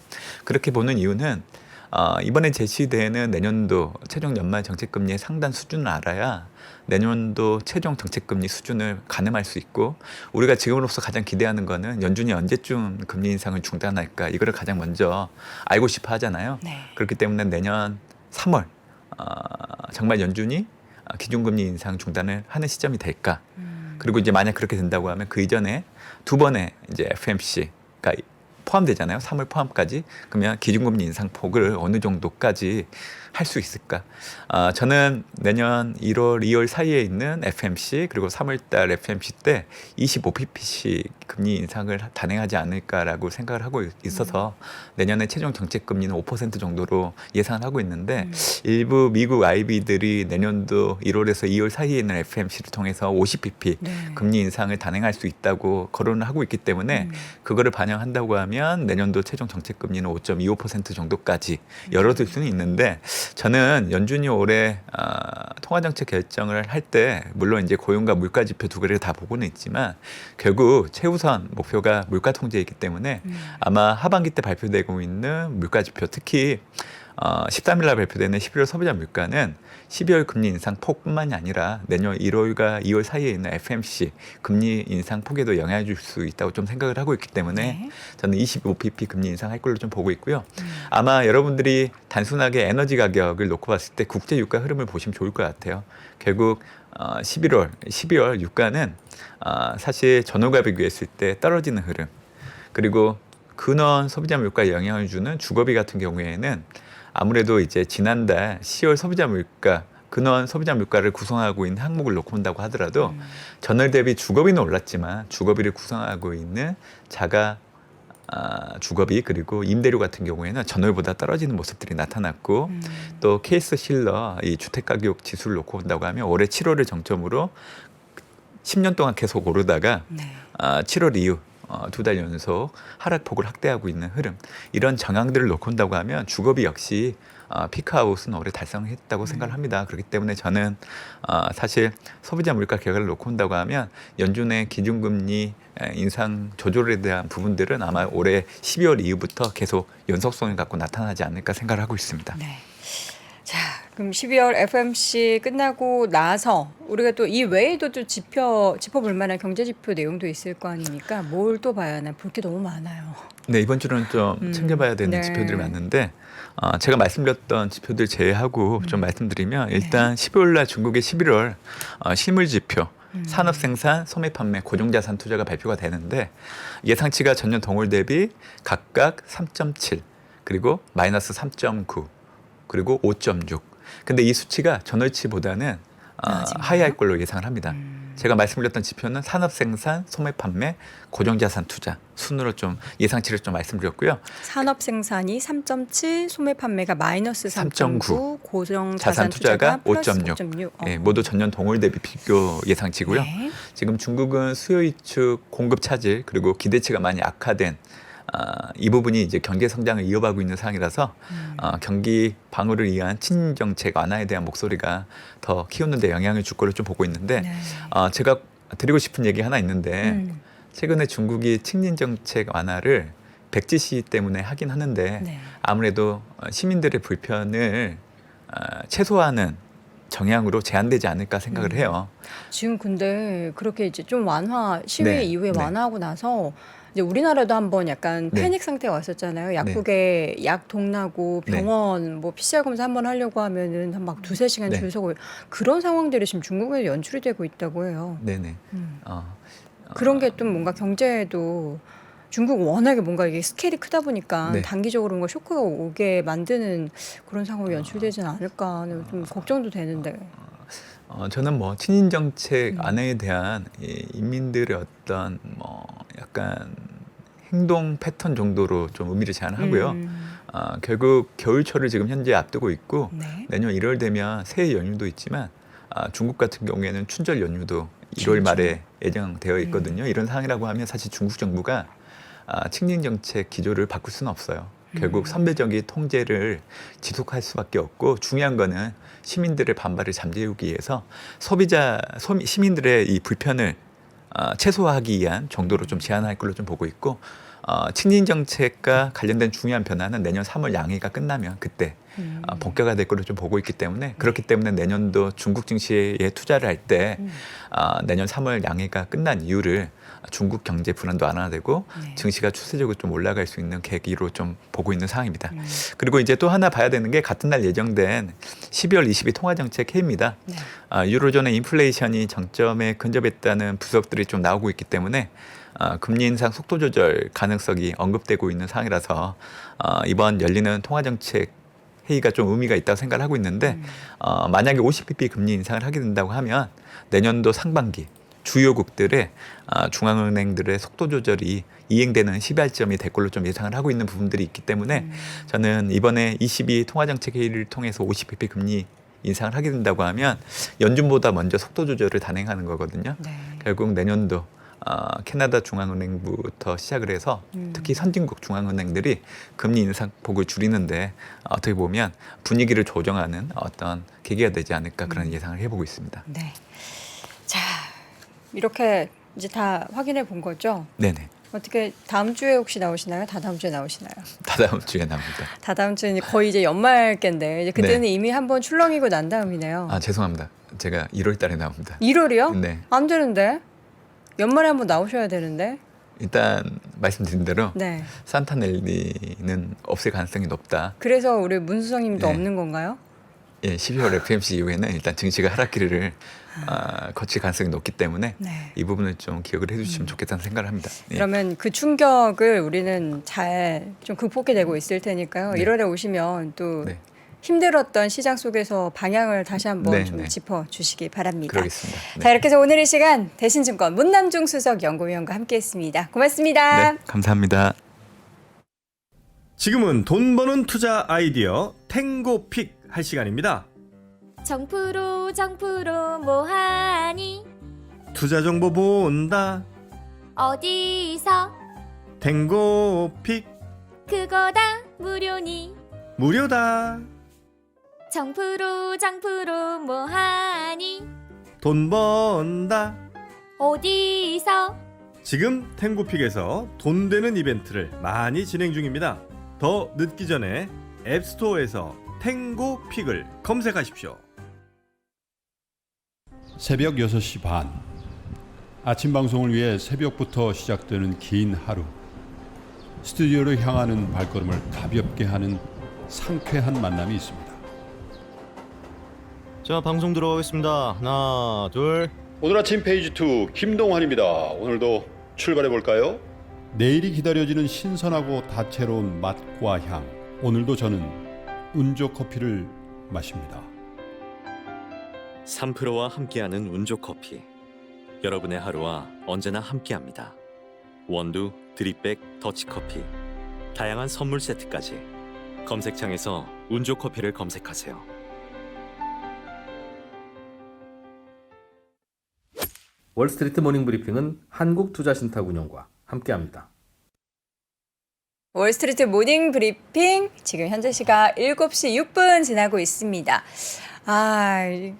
그렇게 보는 이유는 이번에 제시되는 내년도 최종 연말 정책금리의 상단 수준을 알아야 내년도 최종 정책금리 수준을 가늠할 수 있고 우리가 지금으로서 가장 기대하는 거는 연준이 언제쯤 금리 인상을 중단할까 이거를 가장 먼저 알고 싶어 하잖아요. 네. 그렇기 때문에 내년 3월 정말 연준이 기준금리 인상 중단을 하는 시점이 될까? 그리고 이제 만약 그렇게 된다고 하면 그 이전에 두 번의 이제 FMC가 포함되잖아요. 3월 포함까지. 그러면 기준금리 인상 폭을 어느 정도까지 할 수 있을까? 저는 내년 1월, 2월 사이에 있는 FMC 그리고 3월달 FMC 때 25pp씩 금리 인상을 단행하지 않을까라고 생각을 하고 있어서 내년에 최종 정책금리는 5% 정도로 예상을 하고 있는데 일부 미국 IB들이 내년도 1월에서 2월 사이에 있는 FMC를 통해서 50pp 네. 금리 인상을 단행할 수 있다고 거론을 하고 있기 때문에 그거를 반영한다고 하면 내년도 최종 정책금리는 5.25% 정도까지 열어둘 수는 있는데 저는 연준이 올해 통화정책 결정을 할 때 물론 이제 고용과 물가 지표 두 개를 다 보고는 있지만 결국 최우선 목표가 물가 통제이기 때문에 아마 하반기 때 발표되고 있는 물가 지표 특히 13일 날 발표되는 11월 소비자 물가는 12월 금리 인상 폭뿐만이 아니라 내년 1월과 2월 사이에 있는 FMC 금리 인상 폭에도 영향을 줄 수 있다고 좀 생각을 하고 있기 때문에 네. 저는 25pp 금리 인상할 걸로 좀 보고 있고요. 아마 여러분들이 단순하게 에너지 가격을 놓고 봤을 때 국제 유가 흐름을 보시면 좋을 것 같아요. 결국 12월 유가는 사실 전월과 비교했을 때 떨어지는 흐름, 그리고 근원 소비자 물가에 영향을 주는 주거비 같은 경우에는 아무래도 이제 지난달 10월 소비자 물가, 근원 소비자 물가를 구성하고 있는 항목을 놓고 본다고 하더라도 전월 대비 주거비는 올랐지만 주거비를 구성하고 있는 자가 주거비 그리고 임대료 같은 경우에는 전월보다 떨어지는 모습들이 나타났고 또 케이스 실러 이 주택가격 지수를 놓고 본다고 하면 올해 7월을 정점으로 10년 동안 계속 오르다가 네. 7월 이후 2달 연속 하락폭을 확대하고 있는 흐름, 이런 정황들을 놓고 본다고 하면 주거비 역시 피크아웃은 올해 달성했다고 생각을 합니다. 그렇기 때문에 저는 사실 소비자 물가 결과를 놓고 본다고 하면 연준의 기준금리 인상 조절에 대한 부분들은 아마 올해 12월 이후부터 계속 연속성을 갖고 나타나지 않을까 생각을 하고 있습니다. 네. 자, 그럼 12월 FMC 끝나고 나서 우리가 또 이 외에도 또 짚어볼 만한 경제 지표 내용도 있을 거 아닙니까? 뭘 또 봐야 하나? 볼 게 너무 많아요. 네, 이번 주는 좀 챙겨봐야 되는 네. 지표들이 많은데 제가 말씀드렸던 지표들 제외하고 좀 말씀드리면 일단 12월 날 중국의 11월 실물 지표 산업 생산, 소매 판매, 고정자산 투자가 발표가 되는데 예상치가 전년 동월 대비 각각 3.7 그리고 마이너스 3.9 그리고 5.6. 근데 이 수치가 전월치보다는 하이할 걸로 예상을 합니다. 제가 말씀드렸던 지표는 산업 생산, 소매 판매, 고정자산 투자 순으로 좀 예상치를 좀 말씀드렸고요. 산업 생산이 3.7, 소매 판매가 마이너스 3.9, 3.9, 고정 자산 자산 투자가 플러스 5.6. 5.6. 예, 모두 전년 동월 대비 비교 예상치고요. 네. 지금 중국은 수요 위축, 공급 차질 그리고 기대치가 많이 악화된 이 부분이 이제 경제 성장을 이어가고 있는 상황이라서 경기 방어를 위한 친인 정책 완화에 대한 목소리가 더 키우는 데 영향을 줄 거로 좀 보고 있는데 네. 제가 드리고 싶은 얘기 하나 있는데 최근에 중국이 친인 정책 완화를 백지 시위 때문에 하긴 하는데 네. 아무래도 시민들의 불편을 최소화하는 정향으로 제한되지 않을까 생각을 해요. 지금 근데 그렇게 이제 좀 완화 시위 네, 이후에 네. 완화하고 나서 이제 우리나라도 한번 약간 네. 패닉 상태가 왔었잖아요. 약국에 약 동나고 네. 병원 뭐 PCR 검사 한번 하려고 하면은 한 막 2-3시간 네. 줄 서고 그런 상황들이 지금 중국에 연출이 되고 있다고 해요. 네네. 그런 게 좀 뭔가 경제에도 중국 워낙에 뭔가 이게 스케일이 크다 보니까 네. 단기적으로 뭔가 쇼크가 오게 만드는 그런 상황이 연출되지는 않을까 하는 좀 걱정도 되는데. 저는 뭐 친인 정책 안에 대한 이 인민들의 어떤 뭐 약간 행동 패턴 정도로 좀 의미를 제한하고요. 결국 겨울철을 지금 현재 앞두고 있고 네. 내년 1월 되면 새해 연휴도 있지만 중국 같은 경우에는 춘절 연휴도 1월 그렇죠. 말에 예정되어 있거든요. 이런 상황이라고 하면 사실 중국 정부가 친인 정책 기조를 바꿀 수는 없어요. 결국 선배적인 통제를 지속할 수밖에 없고 중요한 거는 시민들의 반발을 잠재우기 위해서 시민들의 이 불편을 최소화하기 위한 정도로 좀 제한할 걸로 좀 보고 있고 친인 정책과 관련된 중요한 변화는 내년 3월 양해가 끝나면 그때 본격화될 걸로 좀 보고 있기 때문에 그렇기 때문에 내년도 중국 증시에 투자를 할 때 내년 3월 양해가 끝난 이유를 중국 경제 불안도 완화되고 네. 증시가 추세적으로 좀 올라갈 수 있는 계기로 좀 보고 있는 상황입니다. 그리고 이제 또 하나 봐야 되는 게 같은 날 예정된 12월 20일 통화정책 회의입니다. 네. 유로존의 인플레이션이 정점에 근접했다는 분석들이 좀 나오고 있기 때문에 금리 인상 속도 조절 가능성이 언급되고 있는 상황이라서 이번 열리는 통화정책 회의가 좀 의미가 있다고 생각을 하고 있는데 만약에 50bp 금리 인상을 하게 된다고 하면 내년도 상반기 주요국들의 중앙은행들의 속도 조절이 이행되는 시발점이 될 걸로 좀 예상을 하고 있는 부분들이 있기 때문에 저는 이번에 22 통화정책 회의를 통해서 50bp 금리 인상을 하게 된다고 하면 연준보다 먼저 속도 조절을 단행하는 거거든요. 네. 결국 내년도 캐나다 중앙은행부터 시작을 해서 특히 선진국 중앙은행들이 금리 인상폭을 줄이는데 어떻게 보면 분위기를 조정하는 어떤 계기가 되지 않을까 그런 예상을 해보고 있습니다. 네. 자, 이렇게 이제 다 확인해 본 거죠? 네네. 어떻게 다음 주에 혹시 나오시나요? 다다음 주에 나오시나요? 다다음 주에 나옵니다. 다다음 주는 거의 이제 연말께인데 이제 그때는 네. 이미 한번 출렁이고 난 다음이네요. 아 죄송합니다. 제가 1월 달에 나옵니다. 1월이요? 네. 안 되는데 연말에 한번 나오셔야 되는데. 일단 말씀드린 대로 네. 산타넬리는 없을 가능성이 높다. 그래서 우리 문수성님도 네. 없는 건가요? 예, 12월 FMC 이후에는 일단 증시가 하락기를 거칠 가능성이 높기 때문에 네. 이 부분을 좀 기억을 해주시면 좋겠다는 생각을 합니다. 예. 그러면 그 충격을 우리는 잘 좀 극복해내고 있을 테니까요. 네. 1월에 오시면 또 네, 힘들었던 시장 속에서 방향을 다시 한번 네, 좀 네. 짚어주시기 바랍니다. 그러겠습니다. 네. 자, 이렇게 해서 오늘 이 시간 대신증권 문남중 수석 연구위원과 함께했습니다. 고맙습니다. 네, 감사합니다. 지금은 돈 버는 투자 아이디어 탱고픽 할 시간입니다. 정프로 뭐하니 투자 정보 본다. 어디서 탱고픽 그거다 무료니 무료다. 정프로 뭐하니 돈 번다. 어디서 지금 탱고픽에서 돈 되는 이벤트를 많이 진행 중입니다. 더 늦기 전에 앱스토어에서 탱고픽을 검색하십시오. 새벽 6시 반. 아침 방송을 위해 새벽부터 시작되는 긴 하루. 스튜디오로 향하는 발걸음을 가볍게 하는 상쾌한 만남이 있습니다. 자, 방송 들어가겠습니다. 하나, 둘. 오늘 아침 페이지 2 김동환입니다. 오늘도 출발해 볼까요? 내일이 기다려지는 신선하고 다채로운 맛과 향. 오늘도 저는 운조 커피를 마십니다. 3프로와 함께하는 운조커피. 여러분의 하루와 언제나 함께합니다. 원두, 드립백, 더치커피. 다양한 선물 세트까지. 검색창에서 운조커피를 검색하세요. 월스트리트 모닝 브리핑은 한국투자신탁운용과 함께합니다. 월스트리트 모닝 브리핑 지금 현재 시각 7시 6분 지나고 있습니다.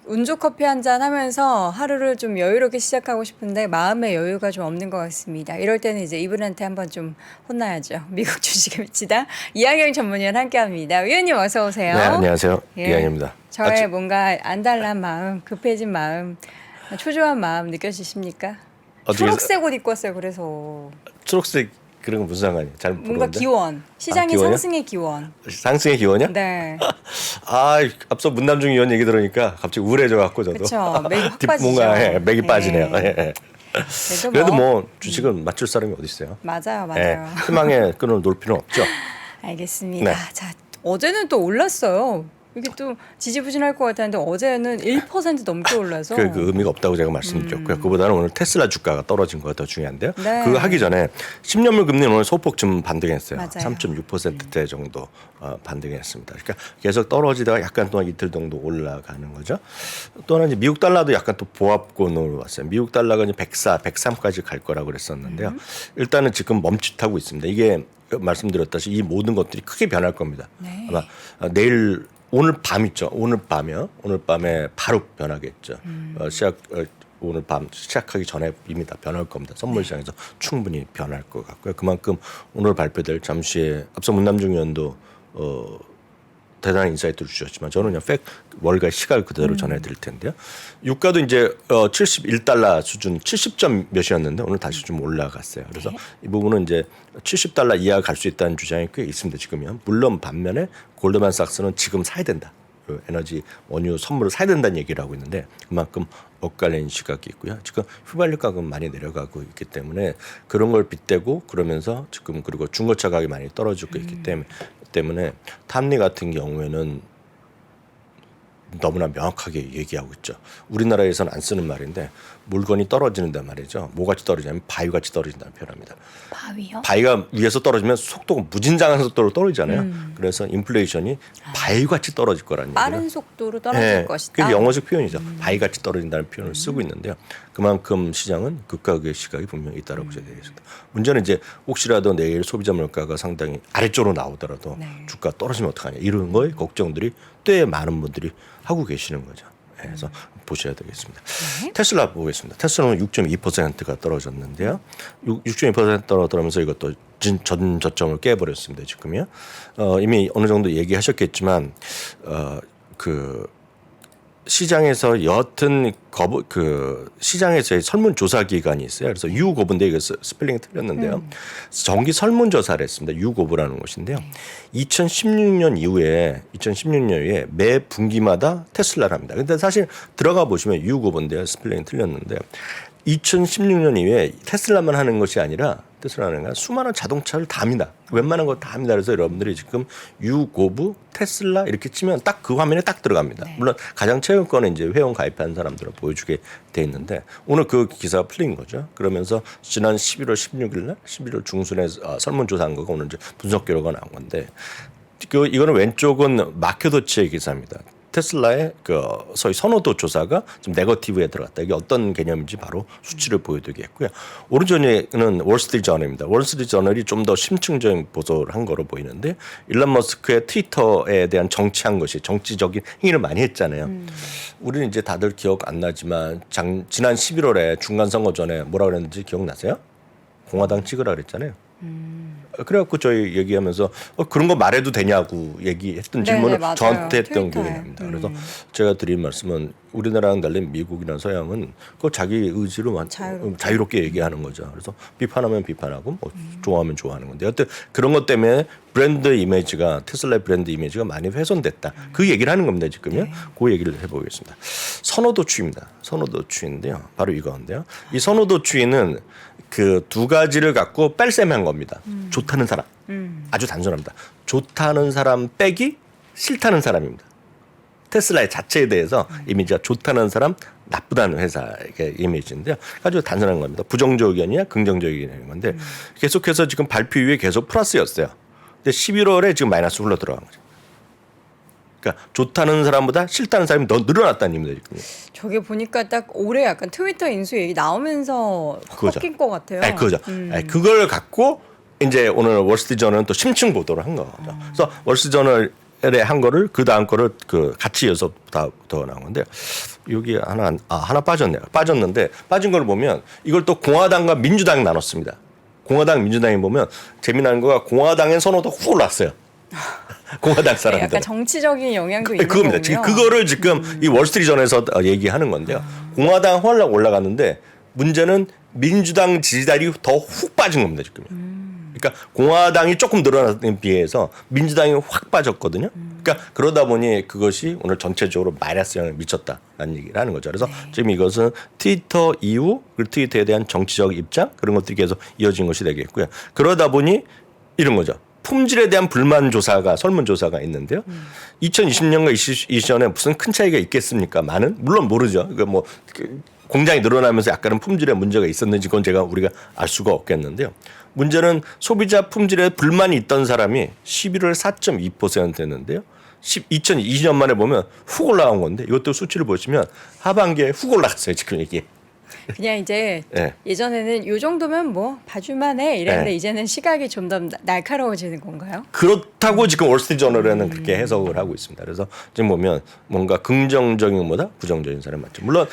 운조 커피 한잔 하면서 하루를 좀 여유롭게 시작하고 싶은데 마음의 여유가 좀 없는 것 같습니다. 이럴 때는 이제 이분한테 한번 좀 혼나야죠. 미국 주식에 미치다 이항영 전문위원 함께합니다. 위원님 어서 오세요. 네, 안녕하세요. 예. 이항영입니다. 저의 뭔가 안달난 마음, 급해진 마음, 초조한 마음 느껴지십니까? 초록색 옷 입고 왔어요. 그래서 초록색 그런 건 무슨 상관이에요? 잘 뭔가 모르는데. 기원, 시장의 기원이요? 상승의 기원. 상승의 기원이요? 네. 앞서 문남중 의원 얘기 들으니까 갑자기 우울해져 갖고 저도. 그렇죠. 맥이 확 빠지죠. 뭔가 맥이 빠지네요. 네. 예. 그래도 뭐 주식은 맞출 사람이 어디 있어요? 맞아요. 예. 희망의 끈을 놓을 필요는 없죠. 알겠습니다. 네. 자, 어제는 또 올랐어요. 이게 또 지지부진할 것 같았는데 어제는 1% 넘게 올라서 그 의미가 없다고 제가 말씀드렸고요. 그보다는 오늘 테슬라 주가가 떨어진 거가 더 중요한데요. 네. 그거 하기 전에 10년물 금리는 오늘 소폭 좀 반등했어요. 맞아요. 3.6%대 정도 반등했습니다. 그러니까 계속 떨어지다가 약간 동안 이틀 정도 올라가는 거죠. 또 하나 이제 미국 달러도 약간 또 보합권으로 왔어요. 미국 달러가 이제 104, 103까지 갈 거라고 그랬었는데요. 일단은 지금 멈칫하고 있습니다. 이게 말씀드렸다시피 이 모든 것들이 크게 변할 겁니다. 네. 아마 내일 오늘 밤 있죠. 오늘 밤에 바로 변하겠죠. 오늘 밤 시작하기 전에 이미 다 변할 겁니다. 선물 시장에서 충분히 변할 것 같고요. 그만큼 오늘 발표될 잠시에 앞서 문남중 의원도 대단한 인사이트를 주셨지만 저는 그냥 월가 시각 그대로 전해드릴 텐데요. 유가도 이제 71달러 수준 70점 몇이었는데 오늘 다시 좀 올라갔어요. 그래서 이 부분은 이제 70달러 이하 갈 수 있다는 주장이 꽤 있습니다. 지금요. 물론 반면에 골드만삭스는 지금 사야 된다. 그 에너지 원유 선물을 사야 된다는 얘기를 하고 있는데 그만큼 엇갈린 시각이 있고요. 지금 휘발유 가격은 많이 내려가고 있기 때문에 그런 걸 빗대고 그러면서 지금 그리고 중고차 가격이 많이 떨어지고 있기 때문에 탐리 같은 경우에는 너무나 명확하게 얘기하고 있죠. 우리나라에서는 안 쓰는 말인데 물건이 떨어지는단 말이죠. 뭐같이 떨어지냐면 바위같이 떨어진다는 표현합니다. 바위요? 바위가 위에서 떨어지면 속도가 무진장한 속도로 떨어지잖아요. 그래서 인플레이션이 바위같이 떨어질 거라는 얘기를. 빠른 속도로 떨어질 것이다. 그게 영어식 표현이죠. 바위같이 떨어진다는 표현을 쓰고 있는데요. 그만큼 시장은 극과극의 시각이 분명히 있다고 제가 되겠습니다. 문제는 이제 혹시라도 내일 소비자 물가가 상당히 아래쪽으로 나오더라도 주가 떨어지면 어떡하냐 이런 거에 걱정들이 꽤 많은 분들이 하고 계시는 거죠. 그래서 보셔야 되겠습니다. 테슬라 보겠습니다. 테슬라는 6.2%가 떨어졌는데요. 6.2% 떨어지면서 이것도 전 저점을 깨버렸습니다. 지금요. 이미 어느 정도 얘기하셨겠지만 시장에서 여하튼 시장에서의 설문조사 기관이 있어요. 그래서 유고브인데 이거 스펠링이 틀렸는데요. 정기 설문조사를 했습니다. 유고브라는 곳인데요. 2016년 이후에 매 분기마다 테슬라를 합니다. 근데 사실 들어가 보시면 유고브인데요. 스펠링이 틀렸는데 2016년 이후에 테슬라만 하는 것이 아니라 테슬라는 건 수많은 자동차를 다 합니다. 웬만한 거 다 합니다. 그래서 여러분들이 지금 유고브, 테슬라 이렇게 치면 딱 그 화면에 딱 들어갑니다. 물론 가장 최근 거는 이제 회원 가입한 사람들을 보여주게 돼 있는데 오늘 그 기사가 풀린 거죠. 그러면서 지난 11월 16일 날 11월 중순에 설문조사한 거가 오늘 이제 분석 결과가 나온 건데 이거는 왼쪽은 마켓워치의 기사입니다. 테슬라의 소위 선호도 조사가 좀 네거티브에 들어갔다. 이게 어떤 개념인지 바로 수치를 보여드리겠고요. 오른쪽에는 월스트리트저널입니다. 월스트리트저널이 좀 더 심층적인 보도를 한 거로 보이는데 일론 머스크의 트위터에 대한 정치적인 행위를 많이 했잖아요. 우리는 이제 다들 기억 안 나지만 지난 11월에 중간선거 전에 뭐라 그랬는지 기억나세요? 공화당 찍으라 그랬잖아요. 그래갖고 저희 얘기하면서 그런 거 말해도 되냐고 얘기했던 질문을 저한테 했던 기억이 납니다. 그래서 제가 드린 말씀은 우리나라랑 달리 미국이나 서양은 그 자기 의지로 자유롭게 얘기하는 거죠. 그래서 비판하면 비판하고 뭐 좋아하면 좋아하는 건데 여튼 그런 것 때문에 테슬라의 브랜드 이미지가 많이 훼손됐다. 그 얘기를 하는 겁니다. 지금요. 그 얘기를 해보겠습니다. 선호도추입니다. 선호도추인데요. 바로 이건데요. 이 선호도추는 그 두 가지를 갖고 뺄셈한 겁니다. 좋다는 사람. 아주 단순합니다. 좋다는 사람 빼기 싫다는 사람입니다. 테슬라의 자체에 대해서 이미지가 좋다는 사람, 나쁘다는 회사의 이미지인데요. 아주 단순한 겁니다. 부정적 의견이냐 긍정적 의견인 건데 계속해서 지금 발표 이후에 계속 플러스였어요. 근데 11월에 지금 마이너스 흘러 들어간 거죠. 그러니까 좋다는 사람보다 싫다는 사람이 더 늘어났다는 얘기입니다. 지금. 저게 보니까 딱 올해 약간 트위터 인수 얘기 나오면서 꺾인 것 같아요. 그거죠. 그걸 갖고 이제 오늘 월스트리트저널은 또 심층 보도를 한 거죠. 그래서 월스트리트저널에 한 거를 그 다음 거를 같이 이어서 더 나온 건데 여기 하나 빠졌네요. 빠졌는데 빠진 걸 보면 이걸 또 공화당과 민주당이 나눴습니다. 공화당 민주당이 보면 재미난 거가 공화당의 선호도 훅 올랐어요. 공화당 사람들. 약간 정치적인 영향도 있는 그겁니다. 지금 그거를 지금 이 월스트리트저널에서 얘기하는 건데요. 공화당 훨씬 올라갔는데 문제는 민주당 지지율이 더 훅 빠진 겁니다. 지금. 그러니까 공화당이 조금 늘어나는 비해서 민주당이 확 빠졌거든요. 그러니까 그러다 보니 그것이 오늘 전체적으로 마이너스 영향을 미쳤다라는 얘기를 하는 거죠. 그래서 지금 이것은 트위터 이후 그리고 트위터에 대한 정치적 입장 그런 것들이 계속 이어진 것이 되겠고요. 그러다 보니 이런 거죠. 품질에 대한 불만 조사가 설문조사가 있는데요. 2020년과 2020년에 무슨 큰 차이가 있겠습니까? 물론 모르죠. 그러니까 공장이 늘어나면서 약간은 품질에 문제가 있었는지 그건 우리가 알 수가 없겠는데요. 문제는 소비자 품질에 불만이 있던 사람이 11월 4.2%였는데요. 2020년 만에 보면 훅 올라간 건데 이것도 수치를 보시면 하반기에 훅 올라갔어요. 지금 이게. 그냥 이제 예전에는 이 정도면 뭐 봐줄만해 이랬는데 이제는 시각이 좀 더 날카로워지는 건가요? 그렇다고 지금 월스트리트저널에는 그렇게 해석을 하고 있습니다. 그래서 지금 보면 뭔가 긍정적인 것보다 부정적인 사람이 많죠. 물론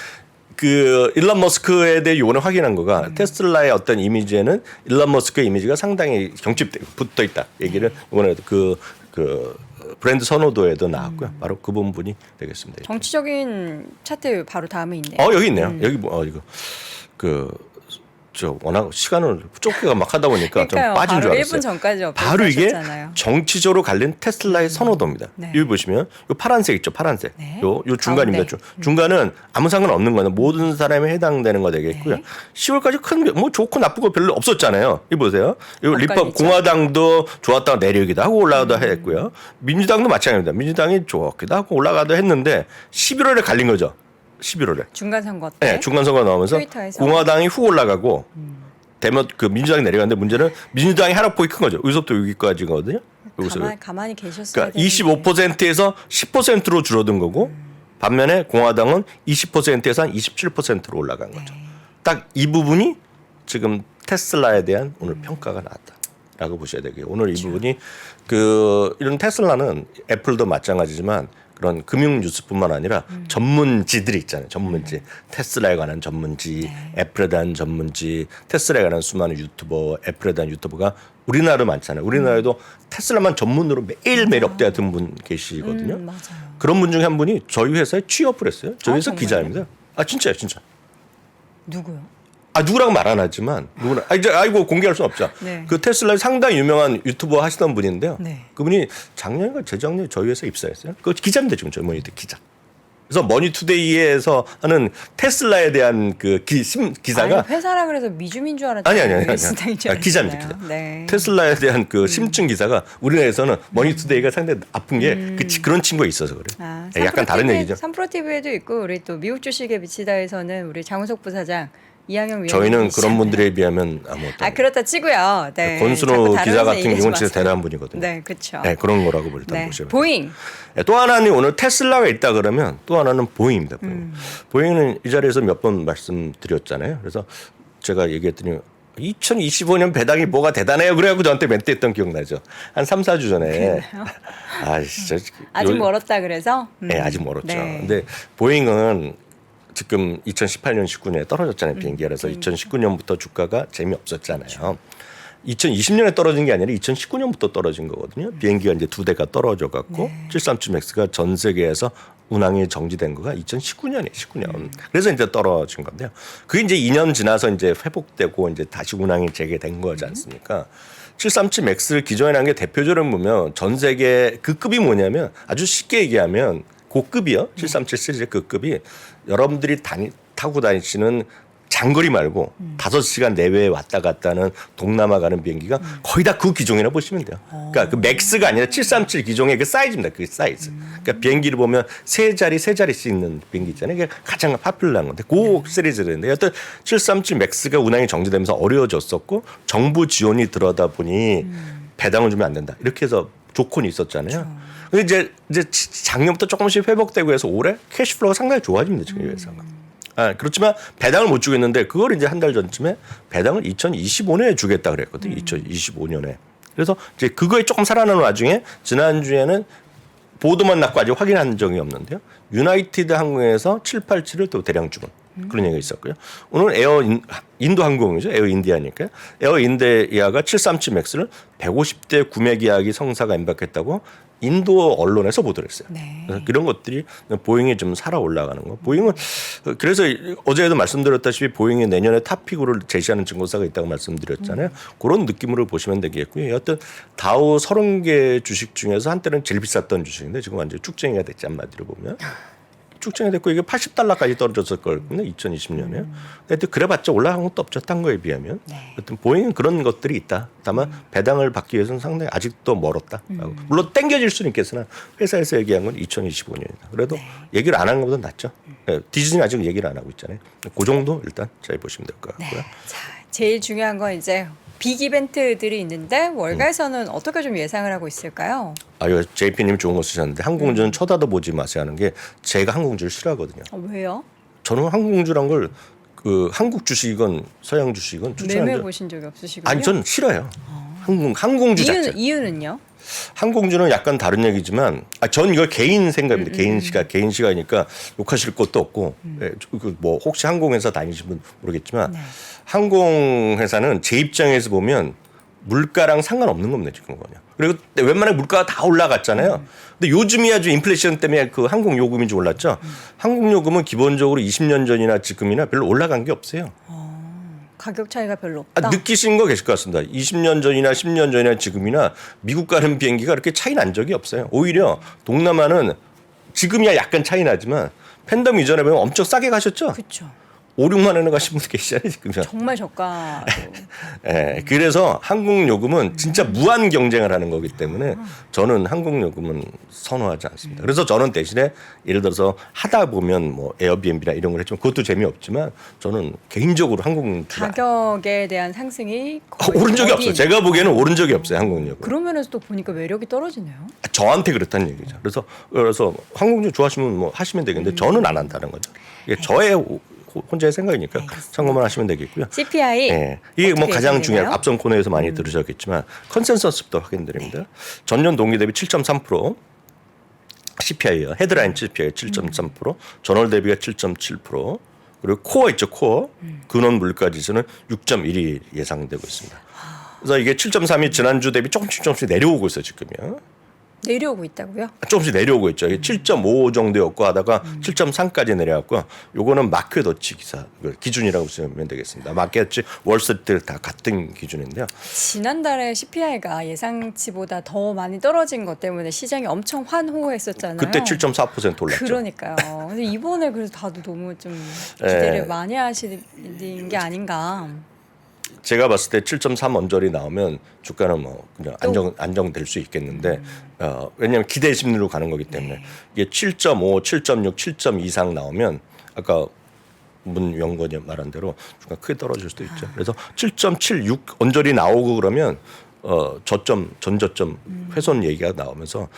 일론 머스크에 대해 요번에 확인한 거가 테슬라의 어떤 이미지에는 일론 머스크의 이미지가 상당히 붙어 있다 얘기를 이번에 브랜드 선호도에도 나왔고요. 바로 그 부분이 되겠습니다. 정치적인 차트 바로 다음에 있네요. 여기 있네요. 여기 워낙 시간을 좁게가 막 하다 보니까 좀 빠진 줄 알았어요. 1분 전까지 바로 이게 정치적으로 갈린 테슬라의 선호도입니다. 여기 보시면 요 파란색 있죠. 파란색. 요 중간입니다. 중간은 아무 상관없는 거는 모든 사람에 해당되는 거 되겠고요. 10월까지 큰 좋고 나쁘고 별로 없었잖아요. 이 보세요. 요 공화당도 좋았다가 내리기도 하고 올라가도 했고요. 민주당도 마찬가지입니다. 민주당이 좋았기도 하고 올라가도 했는데 11월에 갈린 거죠. 11월에 중간선거 때. 네, 중간선거 나오면서 트위터에서. 공화당이 훅 올라가고 되면 민주당이 내려갔는데 문제는 민주당이 하락폭이 큰 거죠. 여기서부터 여기까지거든요. 가만히 계셨어야 그러니까 25%에서 10%로 줄어든 거고 반면에 공화당은 20%에서 한 27%로 올라간 거죠. 딱 이 부분이 지금 테슬라에 대한 오늘 평가가 나왔다라고 보셔야 되고요. 오늘 이 부분이 이런 테슬라는 애플도 마찬가지지만 그런 금융 뉴스뿐만 아니라 전문지들이 있잖아요. 전문지. 테슬라에 관한 전문지, 애플에 대한 전문지, 테슬라에 관한 수많은 유튜버, 애플에 대한 유튜버가 우리나라도 많잖아요. 우리나라에도 테슬라만 전문으로 매일매일 업데이트하는 분 계시거든요. 맞아요. 그런 분 중에 한 분이 저희 회사에 취업을 했어요. 저희 회사 정말요? 기자입니다. 아 진짜요, 진짜. 누구요? 아 누구라고 말 안 하지만 누구나 이제 아이고 공개할 수는 없죠. 네. 그 테슬라 상당히 유명한 유튜버 하시던 분인데요. 네. 그분이 작년인가 재작년에 저희 회사에 입사했어요. 그 기자인데 지금 저희 머니투 기자. 그래서 머니투데이에서 하는 테슬라에 대한 그 기사가 아니, 회사라 그래서 미주민 줄 알았잖아요. 아니. 웨스팅인 줄 기자입니다. 알았잖아요. 기자. 네. 테슬라에 대한 그 심층 기사가 우리나라에서는 머니투데이가 상당히 아픈 게 그런 친구가 있어서 그래요. 아, 네, 약간 다른 얘기죠. 삼프로TV에도 있고 우리 또 미국 주식에 미치다에서는 우리 장우석 부사장 이항영 위원님 저희는 그런 계시잖아요. 분들에 비하면 아무것도. 아 그렇다 치고요. 네. 권순호 자꾸 다른 기자 회사 같은 얘기하지 경우는 진짜 마세요. 대단한 분이거든요. 네, 그렇죠. 네, 그런 거라고 일단 네. 보시면. 보잉. 네, 또 하나는 오늘 테슬라가 있다 그러면 또 하나는 보잉입니다. 보잉. 보잉은 이 자리에서 몇 번 말씀드렸잖아요. 그래서 제가 얘기했더니 2025년 배당이 뭐가 대단해요. 그래갖고 저한테 멘트 했던 기억나죠. 한 3, 4주 전에. 아, 진짜. 아직 멀었다 그래서. 네, 아직 멀었죠. 네. 근데 보잉은 지금 2018년, 19년에 떨어졌잖아요. 비행기가. 그래서 2019년부터 주가가 재미없었잖아요. 2020년에 떨어진 게 아니라 2019년부터 떨어진 거거든요. 비행기가 이제 2대가 떨어져 갖고 737MAX가 전 세계에서 운항이 정지된 거가 2019년이에요. 19년. 그래서 이제 떨어진 건데요. 그게 이제 2년 지나서 이제 회복되고 이제 다시 운항이 재개된 거지 않습니까? 737MAX를 기존에 한 게 대표적으로 보면 전 세계 그 급이 뭐냐면 아주 쉽게 얘기하면 고급이요. 737 시리즈 그 급이 여러분들이 타고 다니시는 장거리 말고 5시간 내외에 왔다 갔다 하는 동남아 가는 비행기가 거의 다 그 기종이라 보시면 돼요. 그러니까 그 맥스가 아니라 737 기종의 그 사이즈입니다. 그 사이즈. 그러니까 비행기를 보면 세 자리씩 있는 비행기 있잖아요. 이게 가장 파퓰러한 건데 그 시리즈인데 여튼 737 맥스가 운항이 정지되면서 어려워졌었고 정부 지원이 들어다 보니 배당을 주면 안 된다. 이렇게 해서 조건이 있었잖아요. 근데 이제 작년부터 조금씩 회복되고 해서 올해 캐시플로우가 상당히 좋아집니다. 지금 이 회사가. 아, 그렇지만 배당을 못 주고 있는데 그걸 이제 한 달 전쯤에 배당을 2025년에 주겠다 그랬거든요. 2025년에. 그래서 이제 그거에 조금 살아나는 와중에 지난주에는 보도만 났고 아직 확인한 적이 없는데요. 유나이티드 항공에서 787을 또 대량 주문. 그런 얘기가 있었고요. 오늘 인도 항공이죠. 에어 인디아니까요. 에어 인디아가 737MAX를 150대 구매 계약이 성사가 임박했다고 인도 언론에서 보도를 했어요. 네. 그래서 이런 것들이 보잉이 좀 살아 올라가는 거. 보잉은 그래서 어제도 말씀드렸다시피 보잉이 내년에 탑픽으로 제시하는 증권사가 있다고 말씀드렸잖아요. 그런 느낌으로 보시면 되겠고요. 여튼 다우 30개 주식 중에서 한때는 제일 비쌌던 주식인데 지금 완전히 쭉쟁이가 됐지 한마디로 보면. 쭉쟁이 됐고 이게 $80까지 떨어졌을 거거든요. 2020년에. 근데 그래봤자 올라간 것도 없죠. 딴 거에 비하면. 여튼 보잉은 그런 것들이 있다. 다만 배당을 받기 위해서는 상당히 아직도 멀었다. 물론 땡겨질 수는 있겠으나 회사에서 얘기한 건 2025년이다. 그래도 얘기를 안 한 것보다 낫죠. 네, 디즈니는 아직 얘기를 안 하고 있잖아요. 그 정도 일단 잘 보시면 될 것 같고요. 네. 자, 제일 중요한 건 이제 빅 이벤트들이 있는데 월가에서는 어떻게 좀 예상을 하고 있을까요? 아유, JP님 좋은 거 쓰셨는데 항공주는 쳐다도 보지 마세요 하는 게 제가 항공주를 싫어하거든요. 왜요? 저는 항공주란 걸 그 한국 주식이건 서양 주식이건 매매 보신 적이 없으시군요. 아니, 전 싫어요. 항공주 자체. 이유는요? 항공주는 약간 다른 얘기지만, 전 이거 개인 생각입니다. 개인 시각이니까 욕하실 것도 없고, 뭐 혹시 항공회사 다니신 분 모르겠지만, 항공회사는 제 입장에서 보면 물가랑 상관없는 겁니다, 지금 그냥. 그리고 웬만하면 물가가 다 올라갔잖아요. 근데 요즘이 아주 인플레이션 때문에 그 항공 요금이 좀 올랐죠. 항공 요금은 기본적으로 20년 전이나 지금이나 별로 올라간 게 없어요. 가격 차이가 별로 없다. 느끼시는 거 계실 것 같습니다. 20년 전이나 10년 전이나 지금이나 미국 가는 비행기가 그렇게 차이 난 적이 없어요. 오히려 동남아는 지금이야 약간 차이 나지만 팬데믹 이전에 보면 엄청 싸게 가셨죠. 그렇죠. 5, 6만 원에 가신 분도 계시잖아요. 지금. 정말 저가. 네, 그래서 항공 요금은 진짜 무한 경쟁을 하는 거기 때문에 저는 항공 요금은 선호하지 않습니다. 그래서 저는 대신에 예를 들어서 하다 보면 뭐 에어비앤비나 이런 걸 했지만 그것도 재미없지만 저는 개인적으로 항공 가격에 대한 상승이 오른 적이 없어요. 제가 보기에는 오른 적이 없어요. 항공 요금. 그런 면에서 또 보니까 매력이 떨어지네요. 저한테 그렇다는 얘기죠. 그래서 항공주 좋아하시면 뭐 하시면 되겠는데 저는 안 한다는 거죠. 이게 저의 혼자의 생각이니까 참고만 하시면 되겠고요. CPI. 네. 이게 뭐 가장 중요한 앞선 코너에서 많이 들으셨겠지만 컨센서스부터 확인드립니다. 전년 동기 대비 7.3%, CPI요. 헤드라인 CPI 7.3%, 전월 대비가 7.7%, 그리고 코어 있죠. 코어. 근원 물가 지수는 6.1이 예상되고 있습니다. 그래서 이게 7.3이 지난주 대비 조금씩 내려오고 있어요, 지금요. 내려오고 있다고요? 조금씩 내려오고 있죠. 7.5 정도였고 하다가 7.3까지 내려왔고, 요거는 마켓워치 기사 기준이라고 보시면 되겠습니다. 마켓워치, 월스트리트 다 같은 기준인데요. 지난달에 CPI가 예상치보다 더 많이 떨어진 것 때문에 시장이 엄청 환호했었잖아요. 그때 7.4% 올랐죠. 그러니까요. 근데 이번에 그래서 다들 너무 좀 기대를 많이 하시는 게 아닌가. 제가 봤을 때 7.3 언저리 나오면 주가는 뭐 그냥 안정될 수 있겠는데 왜냐하면 기대 심리로 가는 거기 때문에 이게 7.5, 7.6, 7.2 이상 나오면 아까 문 연구원이 말한 대로 주가 크게 떨어질 수도 있죠. 그래서 7.76 언저리 나오고 그러면 전저점 훼손 얘기가 나오면서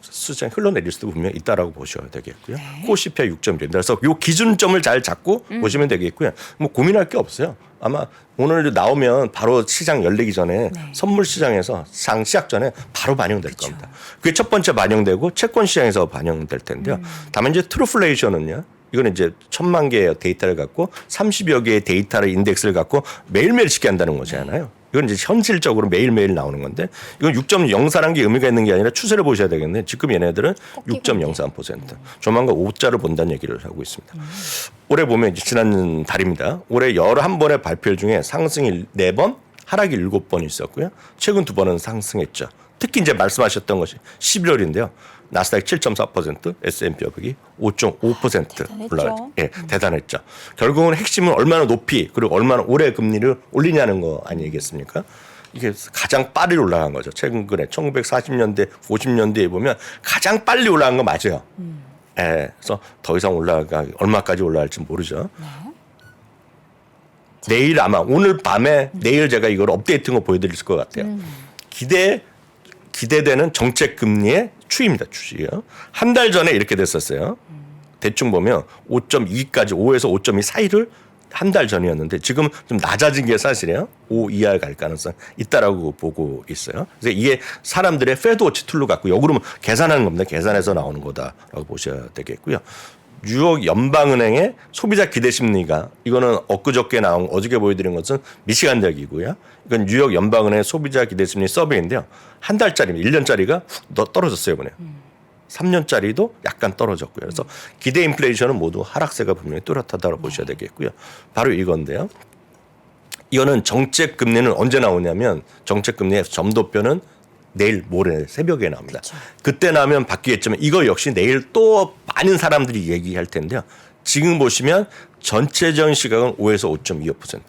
시장 흘러내릴 수도 분명히 있다라고 보셔야 되겠고요. 코 CPI 6.1입니다. 그래서 이 기준점을 잘 잡고 보시면 되겠고요. 뭐 고민할 게 없어요. 아마 오늘 나오면 바로 시장 열리기 전에 선물 시장에서 장 시작 전에 바로 반영될 겁니다. 그게 첫 번째 반영되고 채권 시장에서 반영될 텐데요. 다만 이제 트루플레이션은요. 이거는 이제 1000만 개의 데이터를 갖고 30여 개의 데이터를 인덱스를 갖고 매일매일 집계한다는 거잖아요. 이건 이제 현실적으로 매일매일 나오는 건데 이건 6.04라는 게 의미가 있는 게 아니라 추세를 보셔야 되겠는데 지금 얘네들은 6.03%. 조만간 5자를 본다는 얘기를 하고 있습니다. 올해 보면 이제 지난 달입니다. 올해 11번의 발표 중에 상승이 4번, 하락이 7번 있었고요. 최근 2번은 상승했죠. 특히 이제 말씀하셨던 것이 11월인데요. 나스닥이 7.4%, S&P 500이 5.5% 올라갔죠. 예, 대단했죠. 결국은 핵심은 얼마나 높이 그리고 얼마나 오래 금리를 올리냐는 거 아니겠습니까? 이게 가장 빨리 올라간 거죠. 최근에 1940년대, 50년대에 보면 가장 빨리 올라간 거 맞아요. 예, 그래서 더 이상 얼마까지 올라갈지 모르죠. 내일 아마 오늘 밤에 내일 제가 이걸 업데이트한 거 보여드릴 것 같아요. 기대되는 정책 금리의 추이입니다. 추이요. 한 달 전에 이렇게 됐었어요. 대충 보면 5.2까지 5에서 5.2 사이를 한 달 전이었는데 지금 좀 낮아진 게 사실이에요. 5 이하 갈 가능성 있다라고 보고 있어요. 그래서 이게 사람들의 패드워치 툴로 갖고 역으로 계산하는 겁니다. 계산해서 나오는 거다라고 보셔야 되겠고요. 뉴욕 연방은행의 소비자 기대 심리가 이거는 엊그저께 나온 어저께 보여드린 것은 미시간대학이고요. 이건 뉴욕 연방은행 소비자 기대 심리 서베이인데요. 한 달짜리입니다. 1년짜리가 훅 떨어졌어요 이번에. 3년짜리도 약간 떨어졌고요. 그래서 기대 인플레이션은 모두 하락세가 분명히 뚜렷하다고 보셔야 되겠고요. 바로 이건데요. 이거는 정책 금리는 언제 나오냐면 정책 금리의 점도표는 내일 모레 새벽에 나옵니다. 그쵸. 그때 나오면 바뀌겠지만 이거 역시 내일 또 많은 사람들이 얘기할 텐데요. 지금 보시면 전체적인 시각은 5에서 5.25%.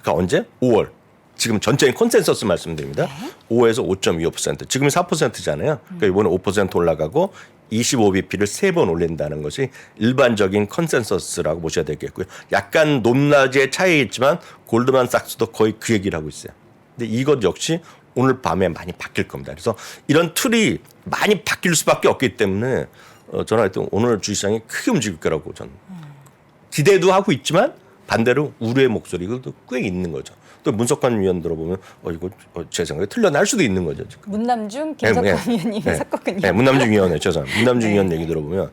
그러니까 언제? 5월. 지금 전체적인 컨센서스 말씀드립니다. 5에서 5.25%. 지금이 4%잖아요. 그러니까 이번에 5% 올라가고 25bp를 3번 올린다는 것이 일반적인 컨센서스라고 보셔야 되겠고요. 약간 높낮이의 차이 있지만 골드만삭스도 거의 그 얘기를 하고 있어요. 근데 이것 역시 오늘 밤에 많이 바뀔 겁니다. 그래서 이런 툴이 많이 바뀔 수밖에 없기 때문에 저는 하여튼 오늘 주시장이 크게 움직일 거라고 저는 기대도 하고 있지만 반대로 우려의 목소리가 꽤 있는 거죠. 또 문석환 위원 들어보면 이거 제 생각에 틀려날 수도 있는 거죠. 지금. 문남중, 김석환 위원님이 섞었군요. 네, 문남중 위원회 죄송합니다. 문남중 위원 얘기 들어보면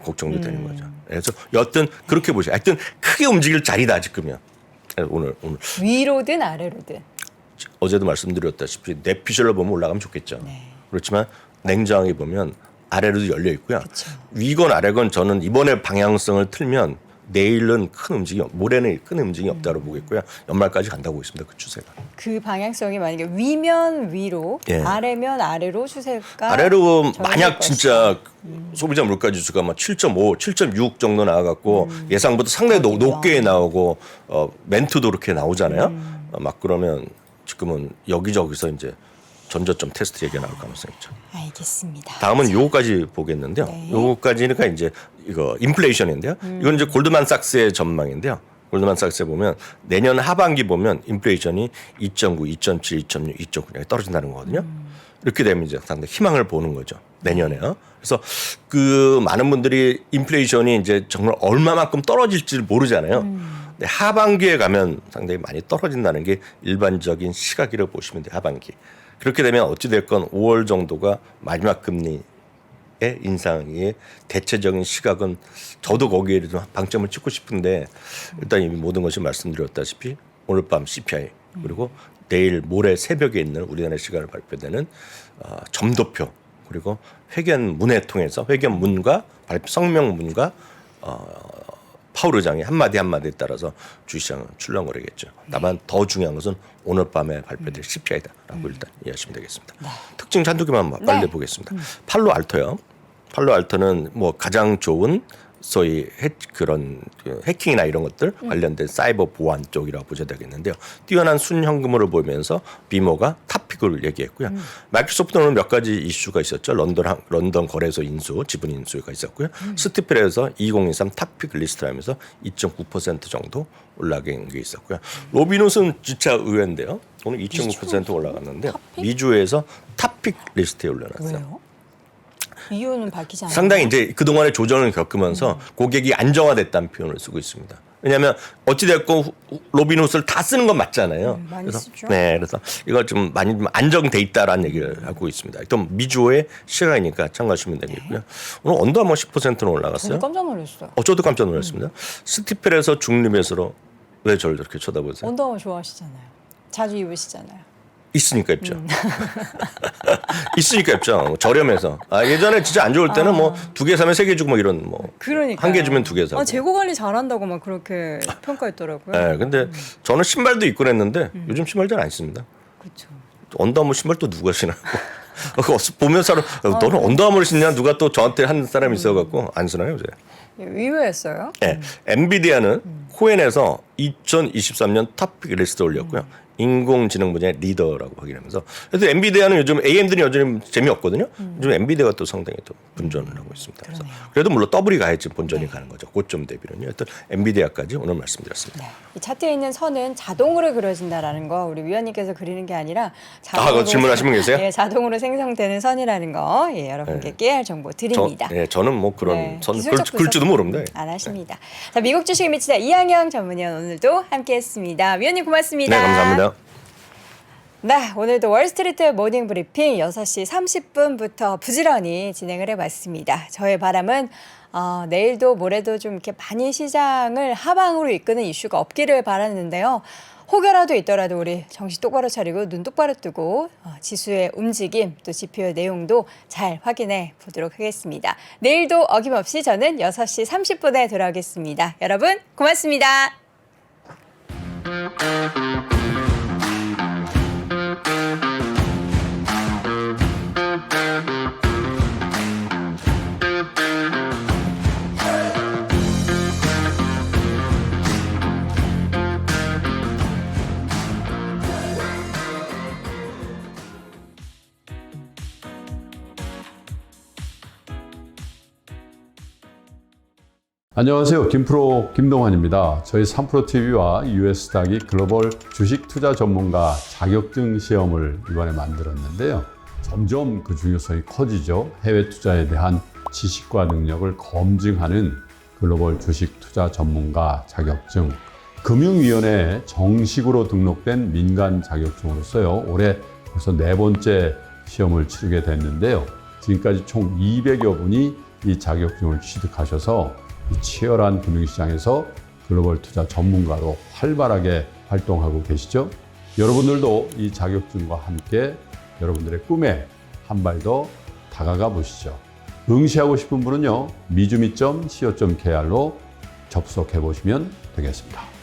걱정도 되는 거죠. 그래서 여하튼 그렇게 보시죠. 하여튼 크게 움직일 자리다 지금이요. 오늘 위로든 아래로든. 어제도 말씀드렸다시피 내피셜로 보면 올라가면 좋겠죠. 그렇지만 냉정하게 보면 아래로도 열려 있고요. 그쵸. 위건 아래건 저는 이번에 방향성을 틀면 내일은 큰 움직임, 모레는 큰 움직임이 없다고 보겠고요. 연말까지 간다고 있습니다. 그 추세가. 그 방향성이 만약에 위면 위로, 아래면 아래로 추세가 아래로 만약 진짜 소비자 물가 지수가 막 7.5, 7.6 정도 나와갖고 예상보다 상당히 높게 나오고 멘트도 그렇게 나오잖아요. 막 그러면 지금은 여기저기서 이제 전저점 테스트 얘기가 나올 가능성이 있죠. 알겠습니다. 다음은 요거까지 보겠는데요. 요거까지니까 이제 이거 인플레이션인데요. 이건 이제 골드만삭스의 전망인데요. 골드만삭스에 보면 내년 하반기 보면 인플레이션이 2.9, 2.7, 2.6, 2.9에 떨어진다는 거거든요. 이렇게 되면 이제 상당히 희망을 보는 거죠. 내년에요. 그래서 그 많은 분들이 인플레이션이 이제 정말 얼마만큼 떨어질지를 모르잖아요. 근데 하반기에 가면 상당히 많이 떨어진다는 게 일반적인 시각이라고 보시면 돼요. 하반기. 그렇게 되면 어찌됐건 5월 정도가 마지막 금리의 인상의 대체적인 시각은 저도 거기에 좀 방점을 찍고 싶은데 일단 이미 모든 것이 말씀드렸다시피 오늘 밤 CPI 그리고 내일 모레 새벽에 있는 우리나라 시간을 발표되는 점도표 그리고 회견문에 통해서 회견문과 성명문과 파월 의장이 한마디 한마디에 따라서 주시장은 출렁거리겠죠. 다만 더 중요한 것은 오늘 밤에 발표될 CPI다라고 일단 이해하시면 되겠습니다. 특징 한두 개만 빨리 보겠습니다. 팔로알토요. 팔로알토는 뭐 가장 좋은 소위 그런 해킹이나 이런 것들 관련된 사이버 보안 쪽이라고 보셔야 되겠는데요. 뛰어난 순현금으로 보면서 비모가 탑픽을 얘기했고요. 마이크로소프트는 몇 가지 이슈가 있었죠. 런던 거래소 인수, 지분 인수가 있었고요. 스티펠에서 2023 탑픽 리스트 하면서 2.9% 정도 올라간 게 있었고요. 로빈훗은 진짜 의외인데요. 오늘 2.9% 올라갔는데요. 미주에서 탑픽 리스트에 올려놨어요. 왜요? 이유는 밝히지 않아요. 상당히 이제 그동안의 조정을 겪으면서 고객이 안정화됐다는 표현을 쓰고 있습니다. 왜냐하면 어찌됐건 로빈훗을 다 쓰는 건 맞잖아요. 많이 그래서, 쓰죠. 네, 그래서 이거 좀 많이 좀 안정돼 있다라는 얘기를 하고 있습니다. 또 미주의 시각이니까 참고하시면 되겠고요. 오늘 언더아머 10%는 올라갔어요. 저도 깜짝 놀랐어요. 저도 깜짝 놀랐습니다. 스티펠에서 중립에서로 왜 저를 저렇게 쳐다보세요? 언더아머 좋아하시잖아요. 자주 입으시잖아요. 있으니까 입죠. 있으니까 입죠. 저렴해서. 예전에 진짜 안 좋을 때는 뭐 2개 사면 3개 주고 뭐 이런 뭐. 그러니까. 1개 주면 2개 사고. 재고 관리 잘한다고 막 그렇게 평가했더라고요. 네, 근데 저는 신발도 입고 그랬는데 요즘 신발 잘 안 신습니다. 그렇죠. 언더아머 신발 또 누가 신나고. 보면서 너는 언더아머를 신냐 누가 또 저한테 한 사람이 있어갖고 안 신어요 요새. 의외였어요. 네, 엔비디아는 코엔에서 2023년 탑픽 리스트 올렸고요. 인공지능 분야의 리더라고 확인하면서 그래서 엔비디아는 요즘 AMD는 여전히 재미없거든요. 요즘 엔비디아가 또 상당히 또 분전을 하고 있습니다. 그래서 그래도 물론 더블이 가야지 본전이 가는 거죠. 고점 대비는요. 하여튼 엔비디아까지 오늘 말씀드렸습니다. 네. 이 차트에 있는 선은 자동으로 그려진다라는 거 우리 위원님께서 그리는 게 아니라 자동으로 그거 질문하시면 계세요? 네, 자동으로 생성되는 선이라는 거 여러분께 깨알 정보 드립니다. 저는 뭐 그런 선 기술적 글지도 모릅니다. 안 하십니다. 자, 미국 주식에 미치다 이항영 전문위원 오늘도 함께했습니다. 위원님 고맙습니다. 네, 감사합니다. 네, 오늘도 월스트리트 모닝 브리핑 6시 30분부터 부지런히 진행을 해봤습니다. 저의 바람은 내일도 모레도 좀 이렇게 많이 시장을 하방으로 이끄는 이슈가 없기를 바라는데요. 혹여라도 있더라도 우리 정신 똑바로 차리고 눈 똑바로 뜨고 지수의 움직임 또 지표의 내용도 잘 확인해 보도록 하겠습니다. 내일도 어김없이 저는 6시 30분에 돌아오겠습니다. 여러분 고맙습니다. 안녕하세요. 김프로 김동환입니다. 저희 3프로TV와 US닥이 글로벌 주식 투자 전문가 자격증 시험을 이번에 만들었는데요. 점점 그 중요성이 커지죠. 해외 투자에 대한 지식과 능력을 검증하는 글로벌 주식 투자 전문가 자격증. 금융위원회에 정식으로 등록된 민간 자격증으로서요. 올해 벌써 4번째 시험을 치르게 됐는데요. 지금까지 총 200여 분이 이 자격증을 취득하셔서 이 치열한 금융시장에서 글로벌 투자 전문가로 활발하게 활동하고 계시죠. 여러분들도 이 자격증과 함께 여러분들의 꿈에 한 발 더 다가가 보시죠. 응시하고 싶은 분은요, 미주미.co.kr로 접속해 보시면 되겠습니다.